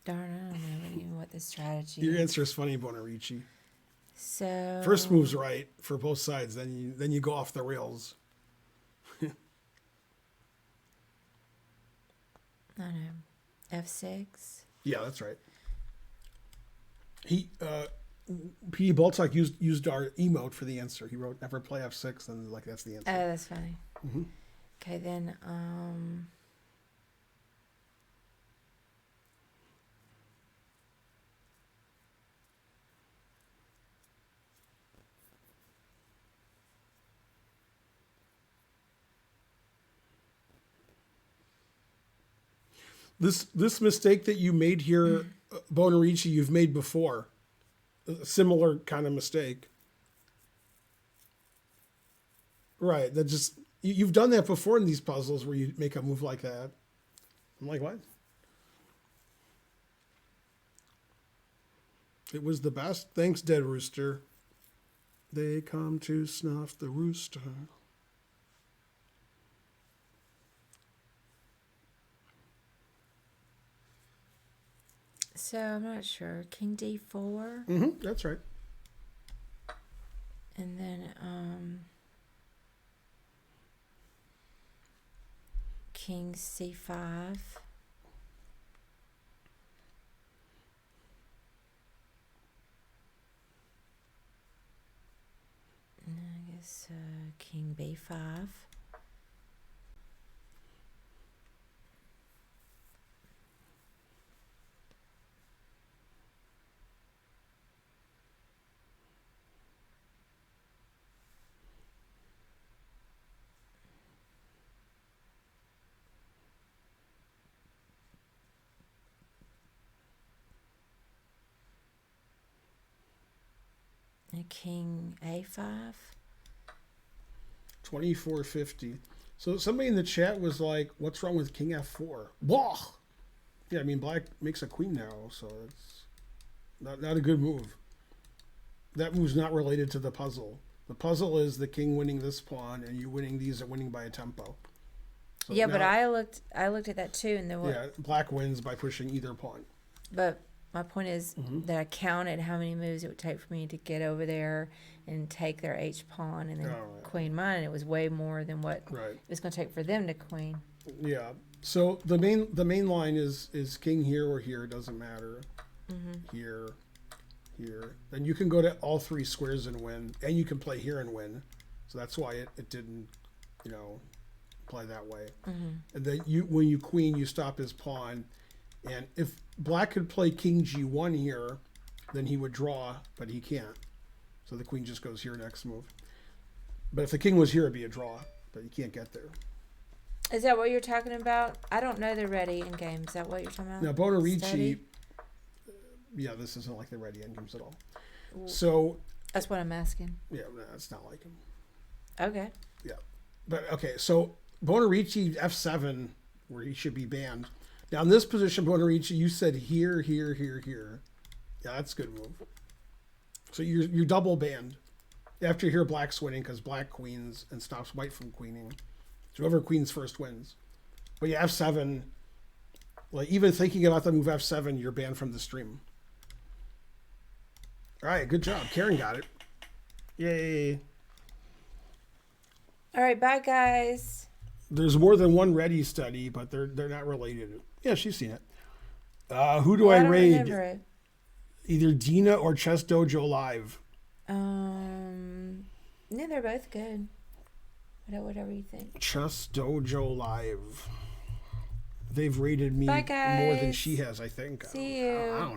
Darn, I don't know even what the strategy Your is. answer is funny, Bonarici. So First move's right for both sides, then you go off the rails. I don't know. F6. Yeah, that's right. He P. Baltic used our emote for the answer. He wrote never play F6, and like that's the answer. Oh, that's funny. Mm-hmm. Okay, then This mistake that you made here, Bonarici, you've made before. A similar kind of mistake. Right. That just you've done that before in these puzzles where you make a move like that. I'm like, what? It was the best. Thanks, Dead Rooster. They come to snuff the rooster. so I'm not sure. King D4, Mm-hmm. That's right. and then King C5. And I guess King B5. And King A5. 2450. So somebody in the chat was like, what's wrong with King F4? Blah! Yeah, I mean, black makes a queen now, so it's not a good move. That move's not related to the puzzle. The puzzle is the king winning this pawn and you winning these and winning by a tempo. So Yeah, but now- I looked at that too, and then what? Yeah, black wins by pushing either pawn. But my point is Mhm. that I counted how many moves it would take for me to get over there and take their H pawn and then Oh, yeah. queen mine, and it was way more than what Right. it was going to take for them to queen. Yeah. So the main line is king here or here, it doesn't matter. Here, here. Then you can go to all three squares and win, and you can play here and win. So that's why it didn't, play that way. And then when you queen, you stop his pawn. And if black could play king g1 here, then he would draw, but he can't. So the queen just goes here next move. But if the king was here, it'd be a draw, but you can't get there. Is that what you're talking about? I don't know the ready in games. Is that what you're talking about? Now, Bonarici, Study? yeah, this isn't like the ready endgames at all. So, That's what I'm asking. yeah, no, it's not like him. Okay. But, okay, so Bonarici F7, where he should be banned. Now, in this position, Bonarici, you said here, here, here, here. Yeah, that's a good move. So you're double banned. After here, black's winning because black queens and stops white from queening. So whoever queens first wins. But yeah, F7, like even thinking about the move F7, you're banned from the stream. All right, good job. Karen got it. Yay. All right, bye guys. There's more than one ready study, but they're not related. Yeah, she's seen it. Who do Well, I don't raid? remember it. Either Dina or Chess Dojo Live. Yeah, they're both good. Whatever you think. Chess Dojo Live. They've rated me Bye, more than guys. she has, I think. See you. I don't know.